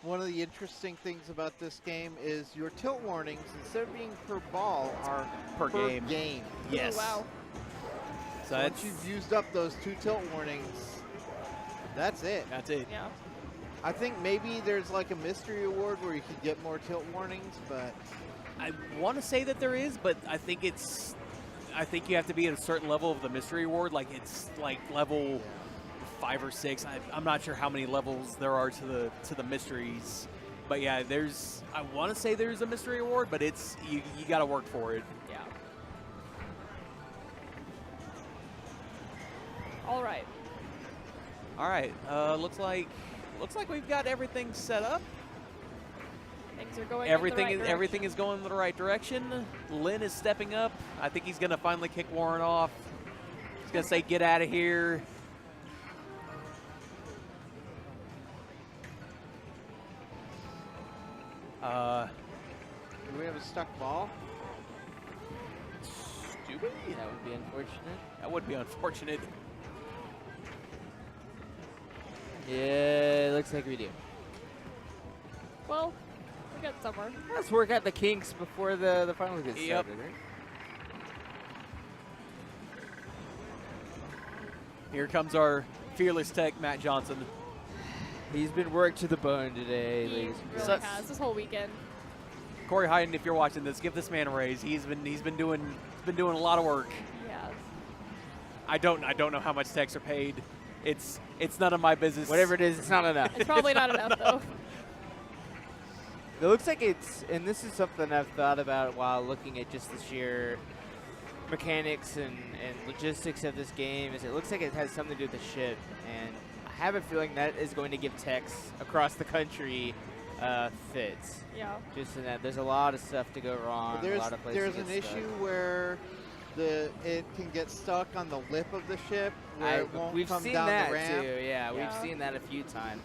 one of the interesting things about this game is your tilt warnings, instead of being per ball, are Per game. Yes. Oh, wow. So Once you've used up those 2 tilt warnings, that's it. that's it. Yeah. I think maybe there's like a mystery award where you could get more tilt warnings, but I want to say that there is, but I think you have to be at a certain level of the mystery award. Like it's like level 5 or 6. I'm not sure how many levels there are to the mysteries, but yeah, I want to say there's a mystery award, but it's you got to work for it. Yeah. All right. All right, looks like we've got everything set up. Things are going. Everything is going in the right direction. Lynn is stepping up. I think he's gonna finally kick Warren off. He's gonna say, "Get out of here." do we have a stuck ball? Stupid. That would be unfortunate. That would be unfortunate. Yeah, it looks like we do. Well, we got somewhere. Let's work out the kinks before the finals get Yep. started, right? Here comes our fearless tech, Matt Johnson. He's been worked to the bone today, He ladies and really gentlemen. has this whole weekend. Corey Hyden, if you're watching this, give this man a raise. He's been doing a lot of work. Yes. I don't know how much techs are paid. It's none of my business. Whatever it is, it's not enough. It's probably not enough though. It looks like and this is something I've thought about while looking at just the sheer mechanics and logistics of this game, is it looks like it has something to do with the ship, and I have a feeling that is going to give techs across the country fits. Yeah. Just in that there's a lot of stuff to go wrong, a lot of places There's to an get stuck. issue where it can get stuck on the lip of the ship where it won't we've come seen down that the ramp. too. Yeah, Yeah. we've seen that a few times.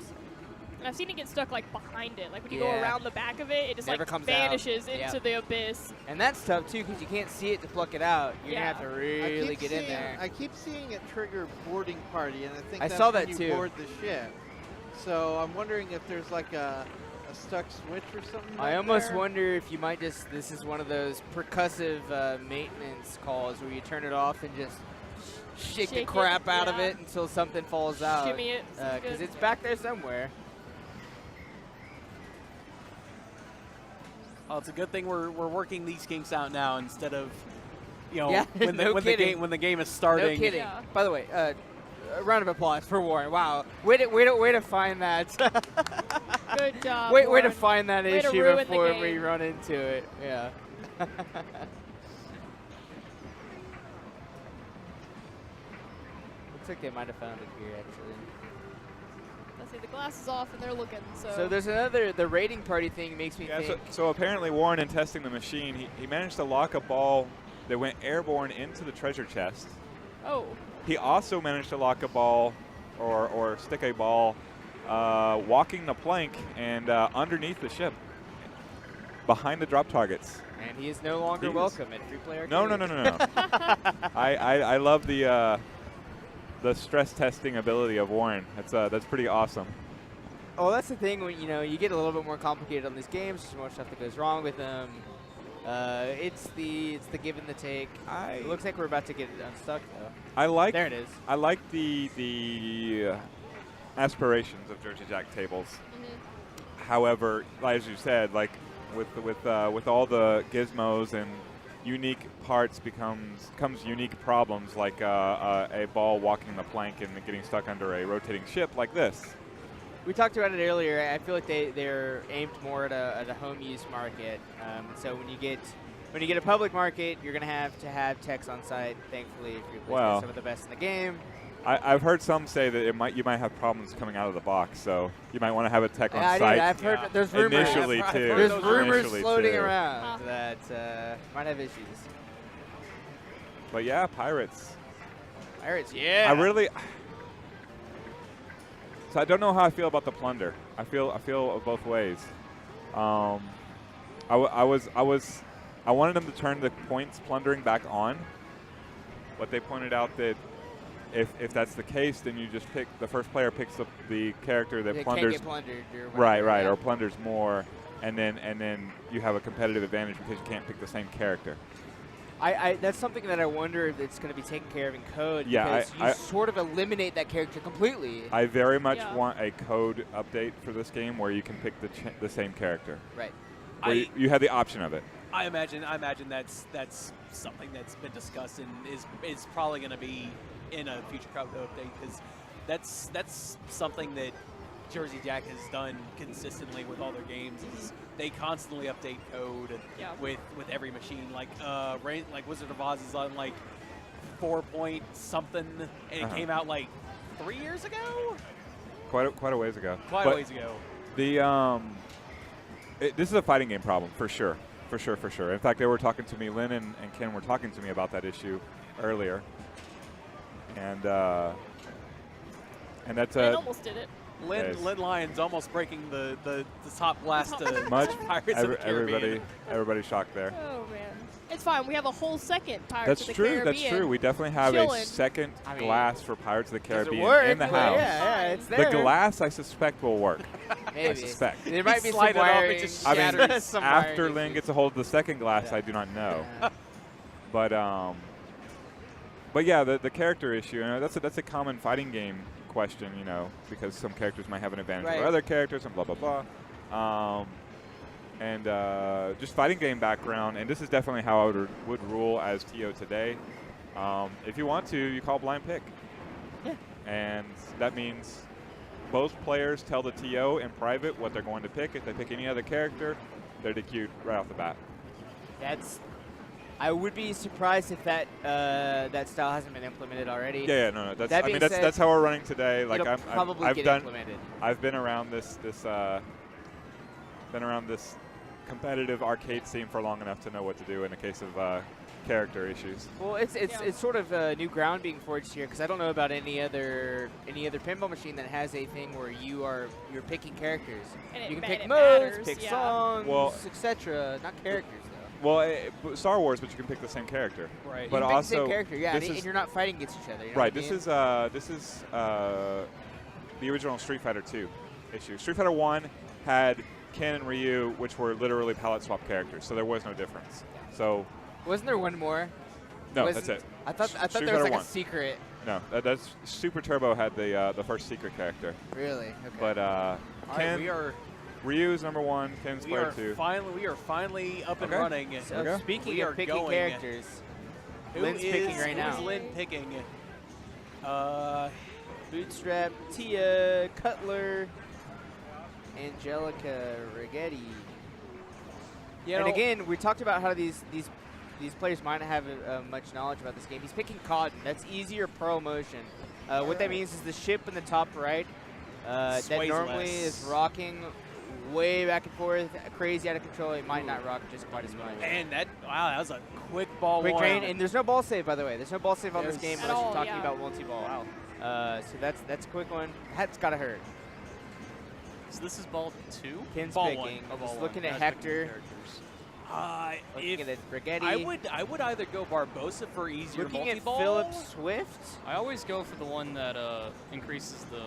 And I've seen it get stuck like behind it. Like when you go Yeah. around the back of it, it just Never like comes vanishes out. into Yep. the abyss. And that's tough too, because you can't see it to pluck it out. You're Yeah. gonna have to I really keep get in seeing- there. I keep seeing it trigger boarding party, and I think I that's saw when that you too. board the ship. So I'm wondering if there's like a stuck switch or something. I up almost there. wonder if you might this is one of those percussive maintenance calls where you turn it off and just shake the Shake it, crap out of yeah. it until something falls out. Shimmy it. Sounds Because good. it's back there somewhere. Oh, it's a good thing we're working these kinks out now instead of, Yeah, when no kidding. the game is starting. No kidding. Yeah. By the way, a round of applause for Warren. Wow, way to find that. Good job. way to Warren. find that Way to issue ruin the before we game. run into it. Yeah. Looks like they might have found it here, actually. Let's see, the glass is off and they're looking. So there's the raiding party thing makes me Yeah, think. so apparently Warren, in testing the machine, he managed to lock a ball that went airborne into the treasure chest. Oh. He also managed to lock a ball or stick a ball walking the plank and underneath the ship, behind the drop targets. And he is no longer He is. welcome at Free Play Arcade. No. I love the stress testing ability of Warren. That's pretty awesome. Oh, that's the thing when you get a little bit more complicated on these games. There's more stuff that goes wrong with them. It's the give and the take. It looks like we're about to get it unstuck though. There it is. I like the aspirations of Jersey Jack tables. Mm-hmm. However, as you said, like with all the gizmos and unique parts comes unique problems, like a ball walking the plank and getting stuck under a rotating ship like this. We talked about it earlier. I feel like they're aimed more at a home use market. So when you get a public market, you're gonna have to have techs on site. Thankfully, if you're playing some of the best in the game. I've heard some say that you might have problems coming out of the box, so you might want to have a tech on I site. did. I've heard there's rumors. Initially, I've too. heard there's rumors Initially, floating too. around that might have issues. But yeah, Pirates. Pirates, yeah. So I don't know how I feel about the plunder. I feel both ways. I wanted them to turn the points plundering back on, but they pointed out that if that's the case, then you just pick the first player picks the character that They plunders. can't get plundered or Right, whatever, yeah. or plunders more, and then you have a competitive advantage because you can't pick the same character. That's something that I wonder if it's going to be taken care of in code. Yeah, because you sort of eliminate that character completely. I very much Yeah. want a code update for this game where you can pick the same character. Right. Where you have the option of it. I imagine that's something that's been discussed and is probably going to be in a future code update, because that's something that Jersey Jack has done consistently with all their games. Is they constantly update code Yeah. with every machine. Like Wizard of Oz is on like 4 point something, and it came out like 3 years ago. Quite a ways ago. Quite a ways ago. The this is a fighting game problem for sure. In fact, they were talking to me. Lynn and Ken were talking to me about that issue earlier, and that's Lynn almost did it. Lynn Lyons almost breaking the top glass to much. Pirates of the Caribbean. Everybody shocked there. Oh man, it's fine. We have a whole second Pirates of the Caribbean. That's true. We definitely have Chilling. a second I mean, glass for Pirates of the Doesn't Caribbean work, in the but house. Yeah, it's The there. glass, I suspect, will work. Maybe. I suspect. There might be Slide some it off, it wiring. just I mean, shatters. some after wiring Lynn issues. gets a hold of the second glass, Yeah. I do not know. Yeah. But yeah, the character issue. You know, that's a common fighting game question. You know, because some characters might have an advantage over Right. other characters, and blah blah blah. And just fighting game background, and this is definitely how I would rule as TO today. If you want to, you call blind pick. Yeah. And that means both players tell the TO in private what they're going to pick. If they pick any other character, they're DQ'd right off the bat. I would be surprised if that style hasn't been implemented already. Yeah, no. That's That being said, that's how we're running today. Like It'll probably I've get done. implemented. I've been around this competitive arcade scene for long enough to know what to do in the case of character issues. Well, it's sort of new ground being forged here, because I don't know about any other pinball machine that has a thing where you're picking characters. And You can it pick ma- modes, it matters, pick yeah. songs, Well- etc. Not characters though. Well, Star Wars, but you can pick the same character. Right. You But can pick also, the same character, yeah, this and is- you're not fighting against each other. You know Right. what I This mean? is the original Street Fighter 2 issue. Street Fighter 1 had Ken and Ryu, which were literally palette swap characters, so there was no difference. So Wasn't there one more? no, Wasn't- that's it. I thought Street there was Fighter like 1. a secret. No, that's Super Turbo had the first secret character, Really? Okay. but All right, Ken, Ryu's number 1, Ken's we player are 2. finally up and Okay. running. So Okay. speaking We of are picking going. characters, Lynn's picking right now. Who's Lynn picking? Bootstrap, Tia, Cutler, Angelica, Rigetti. And again, we talked about how these players might not have much knowledge about this game. He's picking Cotton. That's easier pro motion. What that means is the ship in the top right that Sways normally less. is rocking way back and forth, crazy out of control. It might not rock just quite as much. And that was a quick ball Quick one. drain, and there's no ball save, by the way. There's no ball save on this There's- game At unless all, you're talking yeah. about multi-ball. Wow. So that's a quick one. That's gotta hurt. So this is ball 2? Ken's Ball picking. one. Oh, ball Just one. looking I at was picking Hector. characters. Looking at Rigetti. I would either go Barbosa for easier Looking at multi-ball. Philip Swift. I always go for the one that increases the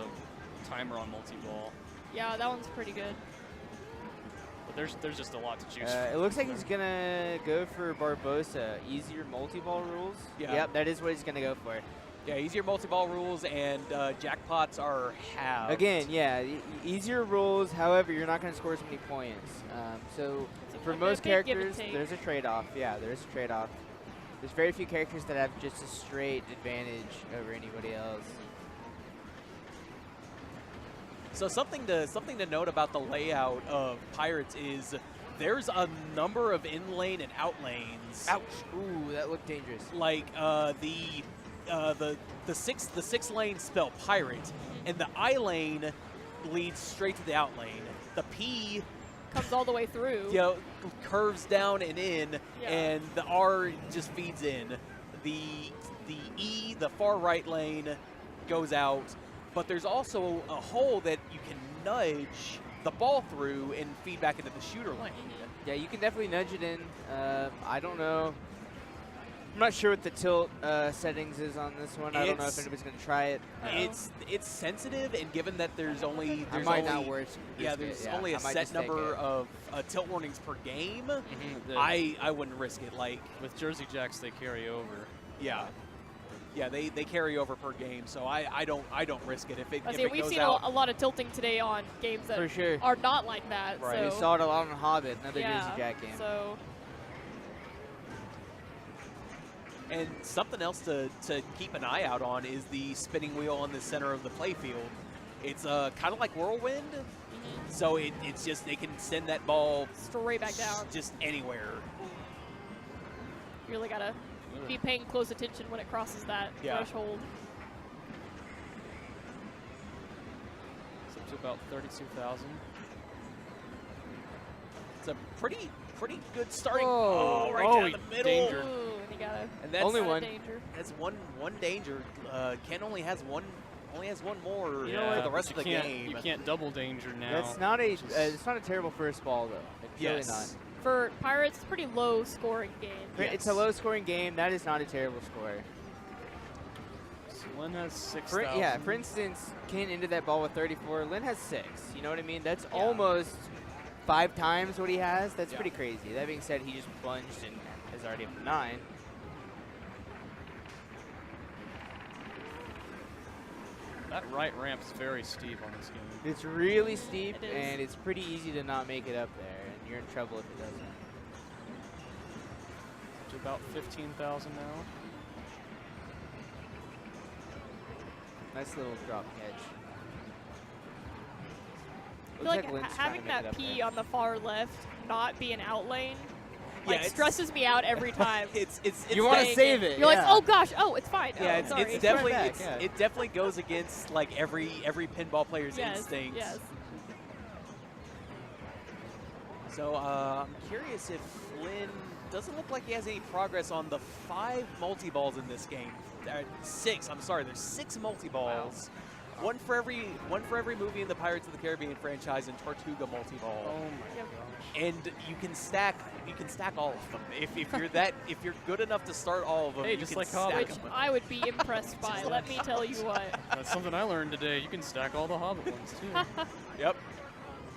timer on multi-ball. Yeah, that one's pretty good. But there's just a lot to choose It from. looks like he's gonna go for Barbosa. Easier multi-ball rules. Yeah. Yep, that is what he's gonna go for. Yeah, easier multi-ball rules, and jackpots are halved. Again, yeah, easier rules. However, you're not gonna score as many points. So It's for a most big give and characters, take. there's a trade-off. Yeah, there is a trade-off. There's very few characters that have just a straight advantage over anybody else. So something to note about the layout of Pirates is there's a number of in-lane and out-lanes. Ouch! Ooh, that looked dangerous. Like the six lanes spell pirate, and the I lane leads straight to the out lane. The P Comes all the way through. curves down and in, Yeah. and the R just feeds in. The E, the far right lane, goes out, but there's also a hole that you can nudge the ball through and feed back into the shooter lane. Yeah, you can definitely nudge it in. I don't know. I'm not sure what the tilt settings is on this one. I don't know if anybody's going to try it. It's sensitive, and given that there's only I might not work. there's only a set number of tilt warnings per game. I wouldn't risk it. Like with Jersey Jacks, they carry over. Yeah, they carry over per game, so I don't risk it if it We've goes seen out. a lot of tilting today on games that For sure. are not like that. Right. So, We saw it a lot on Hobbit, another yeah, Jersey Jack game. So And something else to keep an eye out on is the spinning wheel on the center of the playfield. It's kind of like Whirlwind, so it's just they can send that ball straight back down. just anywhere. You really gotta be paying close attention when it crosses that threshold. It's up to about 32,000. It's a pretty good starting. Oh, right down the middle. danger. Ooh, and you gotta And that's Only out of one. danger. That's one danger. Ken only has one more Yeah, for the rest but of the you can't- game. You can't double danger now. That's not a. which is- It's not a terrible first ball though. It's really not. Yes. For Pirates, it's a pretty low scoring game. It's a low-scoring game. That is not a terrible score. So Lynn has 6,000. Yeah, for instance, Ken ended that ball with 34. Lynn has 6. You know what I mean? That's almost 5 times what he has. That's pretty crazy. That being said, he just plunged and is already up to 9. That right ramp's very steep on this game. It's really steep, It is. and it's pretty easy to not make it up there, and you're in trouble if it doesn't. To about 15,000 now. Nice little drop catch. I feel like Lynn's trying to having make it that up P there. on the far left not be an out lane it's- stresses me out every time. It's You want to dang save it. it. You're like, yeah. oh gosh, oh, it's fine. Yeah, oh, sorry. it's definitely back, yeah. it definitely goes against like every pinball player's yes, instincts. yes. So I'm curious if Lynn doesn't look like he has any progress on the 5 multi-balls in this game. 6. I'm sorry. There's 6 multi-balls. One for every movie in the Pirates of the Caribbean franchise and Tortuga multi-ball. Oh my Yep. gosh. And you can stack all of them if you're good enough to start all of them. Hey, you just can like stack Hobbit. Which them. I would be impressed by. Let me tell you what. That's something I learned today. You can stack all the Hobbit ones too. Yep.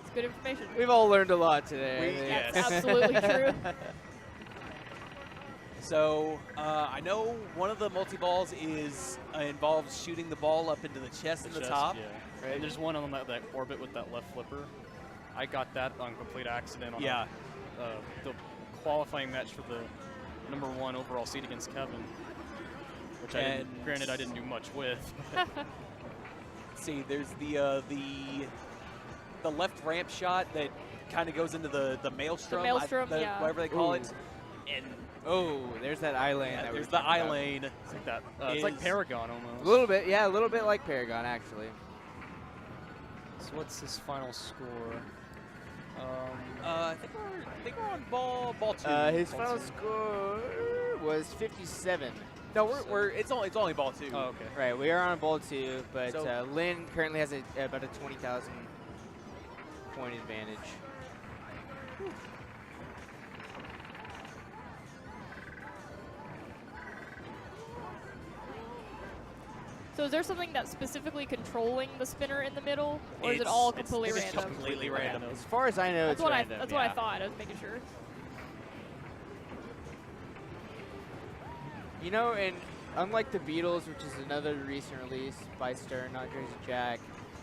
It's good information. We've all learned a lot today. Yes. That's absolutely true. So I know one of the multi-balls involves shooting the ball up into the chest and the Chest, top. Yeah. Right. And there's one on that orbit with that left flipper. I got that on complete accident on the qualifying match for the #1 overall seed against Kevin, which granted I didn't do much with. See, there's the left ramp shot that kind of goes into the maelstrom, maelstrom, yeah. whatever they call Ooh. it. And Oh, there's that eye lane. that we there's were the talking eye about. lane. It's like that. It's like Is- Paragon almost. A little bit, yeah, a little bit like Paragon, actually. So what's his final score? I think we're on ball 2. His final score was 57. No, it's only ball 2. Oh, okay. Right, we are on ball 2, but So- Lynn currently has about a 20,000 point advantage. So is there something that's specifically controlling the spinner in the middle, or is it all completely it's random? completely random. As far as I know, That's it's what random. that's what I thought. I was making sure. You know, and unlike the Beatles, which is another recent release by Stern, not Jersey Jack,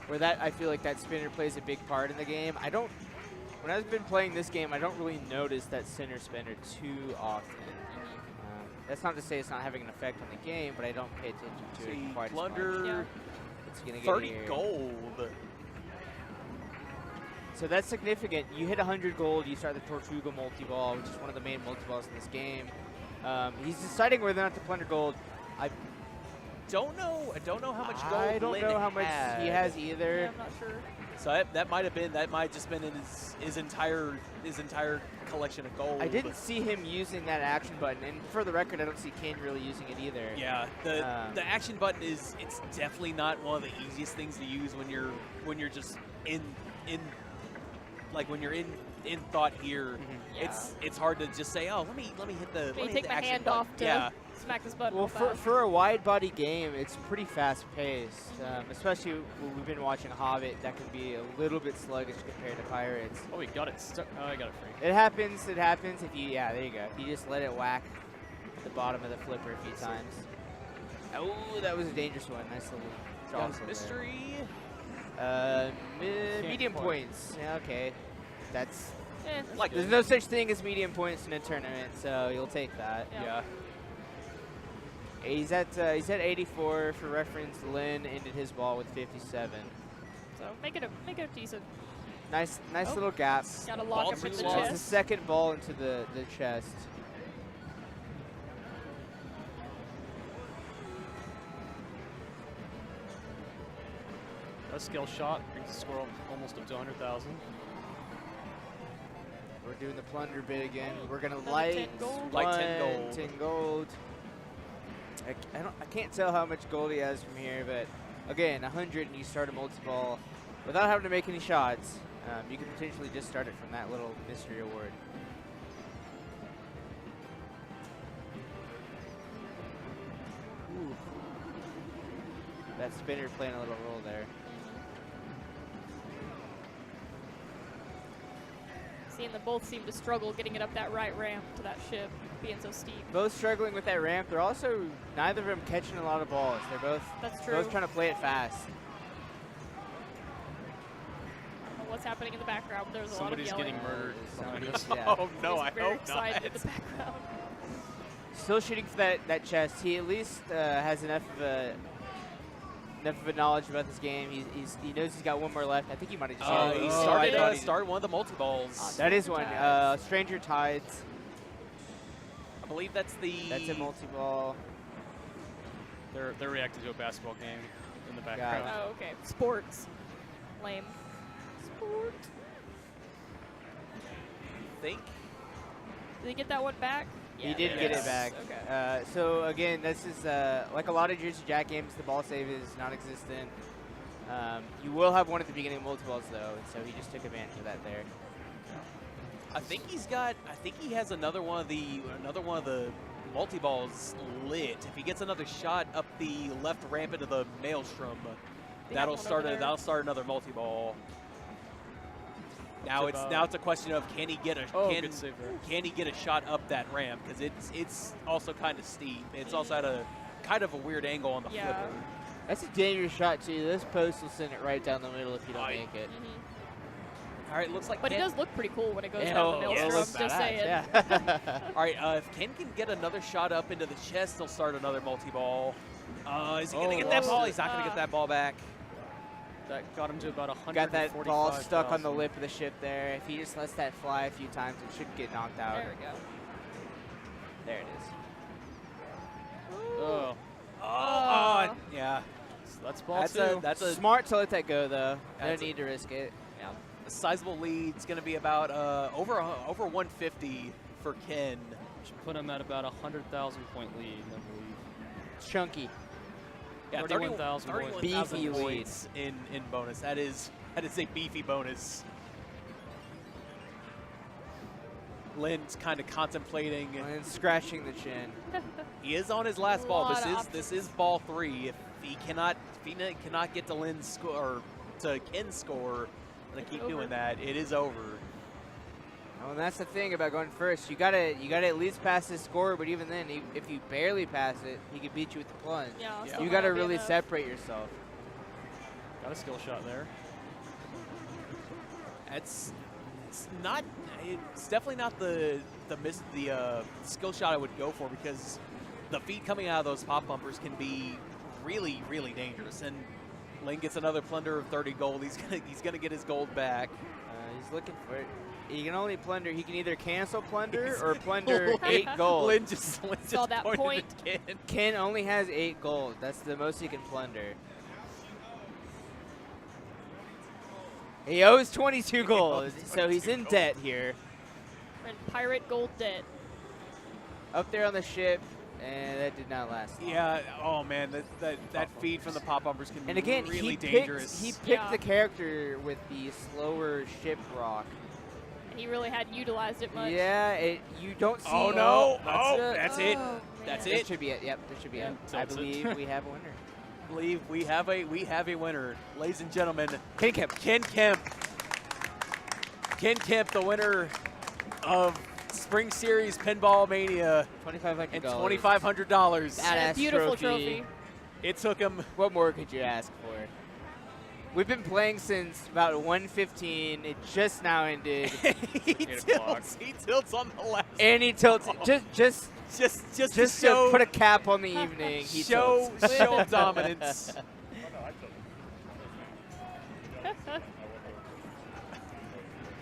where that I feel like that spinner plays a big part in the game. When I've been playing this game, I don't really notice that center spinner too often. That's not to say it's not having an effect on the game, but I don't pay attention to it quite as much. Plunder, Yeah. It's gonna get 30 here. gold. So that's significant. You hit 100 gold, you start the Tortuga multi-ball, which is one of the main multi-balls in this game. He's deciding whether or not to plunder gold. I Don't know how much gold I don't Lynn know how much had. he has either. Yeah, I'm not sure. So that might have just been in his entire collection of gold. I didn't see him using that action button, and for the record, I don't see Kane really using it either. Yeah, the action button it's definitely not one of the easiest things to use when you're just in in thought here. Yeah. It's hard to just say, oh, let me hit the Maybe let me take hit my the action hand button. off to Yeah. smack this button. Well, real fast. for a wide body game, it's pretty fast paced, especially when we've been watching Hobbit. That can be a little bit sluggish compared to Pirates. Oh, we got it stuck. Oh, I got it free. It happens. It happens if you. Yeah, there you go. If you just let it whack the bottom of the flipper a few times. Oh, that was a dangerous one. Nice little drop. Guys, mystery. Medium points. Yeah, okay. That's Like there's no such thing as medium points in a tournament, so you'll take that. Yeah. Yeah. He's at 84 for reference. Lynn ended his ball with 57. So make it a decent. Nice Oh. little gap. Got to Ball lock him in too the long. It's the chest. second ball into the chest. A skill shot brings the score almost up to 100,000. We're doing the plunder bit again. We're gonna Another light 10 gold. Light 10 gold. 10 gold. I can't tell how much gold he has from here, but again, 100 and you start a multi-ball without having to make any shots. You can potentially just start it from that little mystery award. Ooh. That spinner playing a little role there. Seeing them both seem to struggle getting it up that right ramp to that ship, being so steep. Both struggling with that ramp. They're also, neither of them catching a lot of balls. They're both, That's true. both trying to play it fast. I don't know what's happening in the background. There's a Somebody's lot of yelling. getting murdered. Somebody's- behind us. yeah. Oh no, He's I very hope excited not. in the background. Still shooting for that chest. He at least has enough of a knowledge about this game. He knows he's got one more left. I think he might have just. He I started thought he- started one of the multi-balls. That is one. Tides. Stranger Tides. I believe that's the. That's a multi-ball. They're reacting to a basketball game in the Got background. Oh, okay. Sports. Lame. Sport. think. Did he get that one back? He Yeah, did there get it it is. back. Okay. So again, this is like a lot of Jersey Jack games. The ball save is non-existent. You will have one at the beginning of multi-balls though, and so he just took advantage of that there. I think he has another one of the multi-balls lit. If he gets another shot up the left ramp into the maelstrom, They have that'll one start over there. another multi-ball. Now It's it's a question of can he get a Good save there. can he get a shot up that ramp, because it's also kind of steep. It's also at a kind of a weird angle on the Yeah. flipper. That's a dangerous shot too. This post will send it right down the middle if you don't Right. make it. Mhm. All right, looks like But it Ken, does look pretty cool when it goes Yeah, down the oh, maelstrom. it looks Just badass, saying. yeah. all right, if Ken can get another shot up into the chest, he'll start another multi-ball. Is he gonna get that lost ball? it. He's not gonna get that ball back. That got him to about 145,000. Got that ball stuck on the lip of the ship there. If he just lets that fly a few times, it should get knocked out. There we go. There it is. Oh, Oh, yeah. so that's ball two. That's a Smart to let that go though. No That's a- need to risk it. sizable lead. It's going to be about over 150 for Ken. Should put him at about 100,000 point lead, I believe. It's chunky. Yeah, 31,000 points. 31,000 Beefy lead. points in bonus. That is a beefy bonus. Lynn's kind of contemplating. And scratching the chin. He is on his last ball. Lot of This is ball 3. If he cannot get to Lynn's score or to Ken's score, and keep Over. doing that, it is over. Oh, and that's the thing about going first. You gotta at least pass his score, but even then, if you barely pass it, he can beat you with the plunge. Yeah. Yeah. still You might gotta not be really enough. separate yourself. Got a skill shot there. It's definitely not the skill shot I would go for, because the feet coming out of those pop bumpers can be really, really dangerous. And Lynn gets another plunder of 30 gold. He's gonna get his gold back. He's looking for it. He can only plunder. He can either cancel plunder or plunder 8 gold. Lynn just Saw that pointed point. at Ken. Ken only has 8 gold. That's the most he can plunder. He owes 22 gold, so he's in debt here. We're in pirate gold debt. Up there on the ship, and that did not last long. Yeah. Oh man, that feed from the pop bumpers can And be again, really he dangerous. picked Yeah. the character with the slower ship rock, and he really hadn't utilized it much. Yeah, you don't see. Oh no! That's That's it. Oh, That's man. it. That should be it. Yep, that should be it. I Tilts it. believe we have a winner. I believe we have a winner, ladies and gentlemen. Ken Kemp. Ken Kemp. Ken Kemp, the winner of Spring Series Pinball Mania, $2,500. and $2,500. Badass Beautiful trophy. It took him. What more could you ask for? We've been playing since about 1:15. It just now ended. he tilts on the last. And he tilts. Just Just to show, put a cap on the evening. He show tilts. dominance.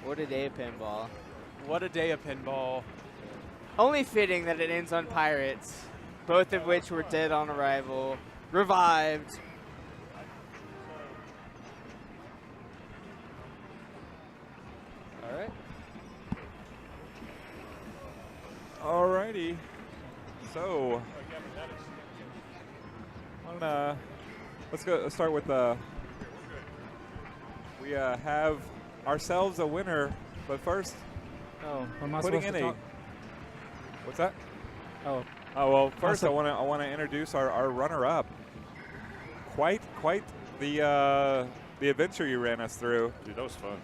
What a day of pinball. What a day of pinball. Only fitting that it ends on Pirates, both of which were dead on arrival, revived. All right. Alrighty. So, let's start with we have ourselves a winner, but first, Oh, am I putting supposed in to a talk? what's that? Oh, Well, first I so- want to introduce our runner-up. Quite the adventure you ran us through. Dude, that was fun.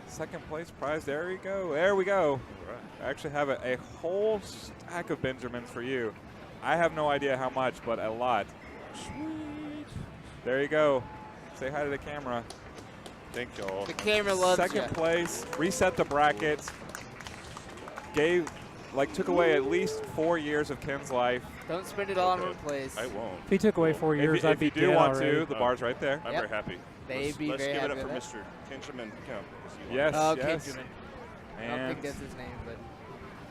Second place prize. There we go. There we go. All right. I actually have a whole stack of Benjamins for you. I have no idea how much, but a lot. Sweet. There you go. Say hi to the camera. Thank y'all. The camera loves Second you. place. Reset the brackets. Took away at least 4 years of Ken's life. Don't spend it all in one place. I won't. if he took away 4 years, I'd If be you do dead want already. to, the bar's right there. I'm Yep. very happy. They'd be Let's very give it happy up for with Mr. Benjamin Kemp. Yes, Oh, yes. Benjamin. I don't And think that's his name, but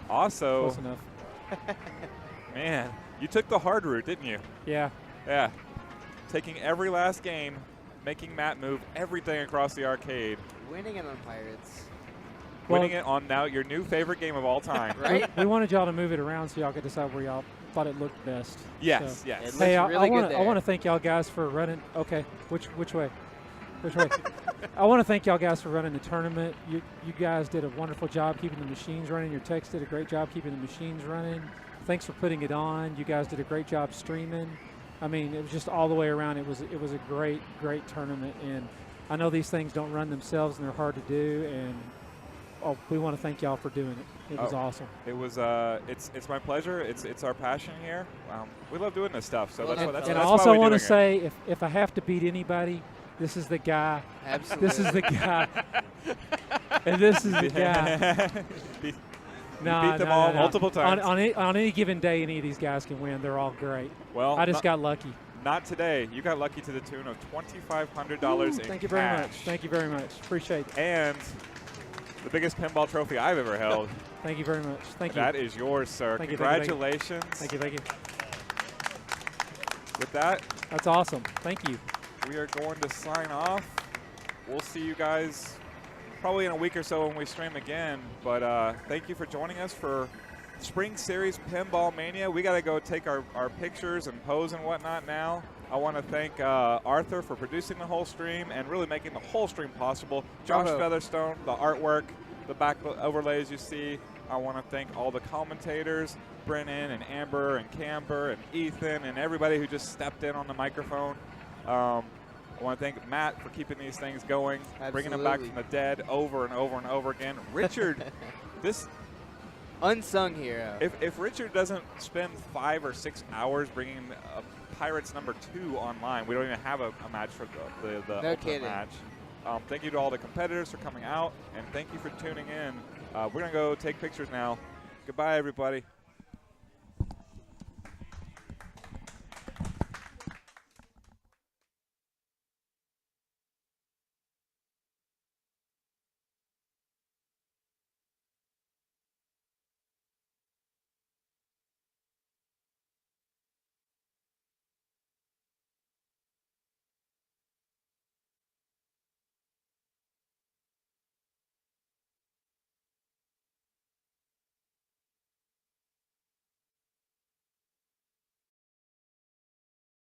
also, Close enough. man, you took the hard route, didn't you? Yeah. Yeah. Taking every last game, making Matt move everything across the arcade, winning it on Pirates. winning it on now your new favorite game of all time. Right? We wanted y'all to move it around so y'all could decide where y'all thought it looked best. Yes, So- yes. It Hey, looks really good I there. want to thank y'all guys for running. Okay, which way? Which way? I want to thank y'all guys for running the tournament. You guys did a wonderful job keeping the machines running. Your techs did a great job keeping the machines running. Thanks for putting it on. You guys did a great job streaming. I mean, it was just all the way around. It was a great tournament, and I know these things don't run themselves and they're hard to do. And we want to thank y'all for doing it. It was awesome. It was. It's my pleasure. It's our passion here. We love doing this stuff. So Well, that's And why I also we're want to doing it. say, if I have to beat anybody, this is the guy. Absolutely. This is the guy. And this is the guy. You No, beat them no, all no, no. multiple times. On any given day, any of these guys can win. They're all great. Well, I just got lucky. not today. You got lucky to the tune of $2,500 in Thank you very much. cash. Thank you very much. Appreciate it. And the biggest pinball trophy I've ever held. Thank you very much. Thank you. That is yours, sir. Thank you, thank you, Congratulations. Thank you. Thank you. With that, That's awesome. Thank you. we are going to sign off. We'll see you guys probably in a week or so when we stream again. But thank you for joining us for Spring Series Pinball Mania. We got to go take our pictures and pose and whatnot now. I want to thank Arthur for producing the whole stream and really making the whole stream possible. Josh Bravo. Featherstone, the artwork, the back overlays you see. I want to thank all the commentators, Brennan and Amber and Camber and Ethan and everybody who just stepped in on the microphone. I want to thank Matt for keeping these things going, bringing them back Absolutely. from the dead over and over and over again. Richard, this Unsung hero. if Richard doesn't spend 5 or 6 hours bringing Pirates #2 online, we don't even have a match for the No ultimate kidding. match. Thank you to all the competitors for coming out, and thank you for tuning in. We're going to go take pictures now. Goodbye, everybody.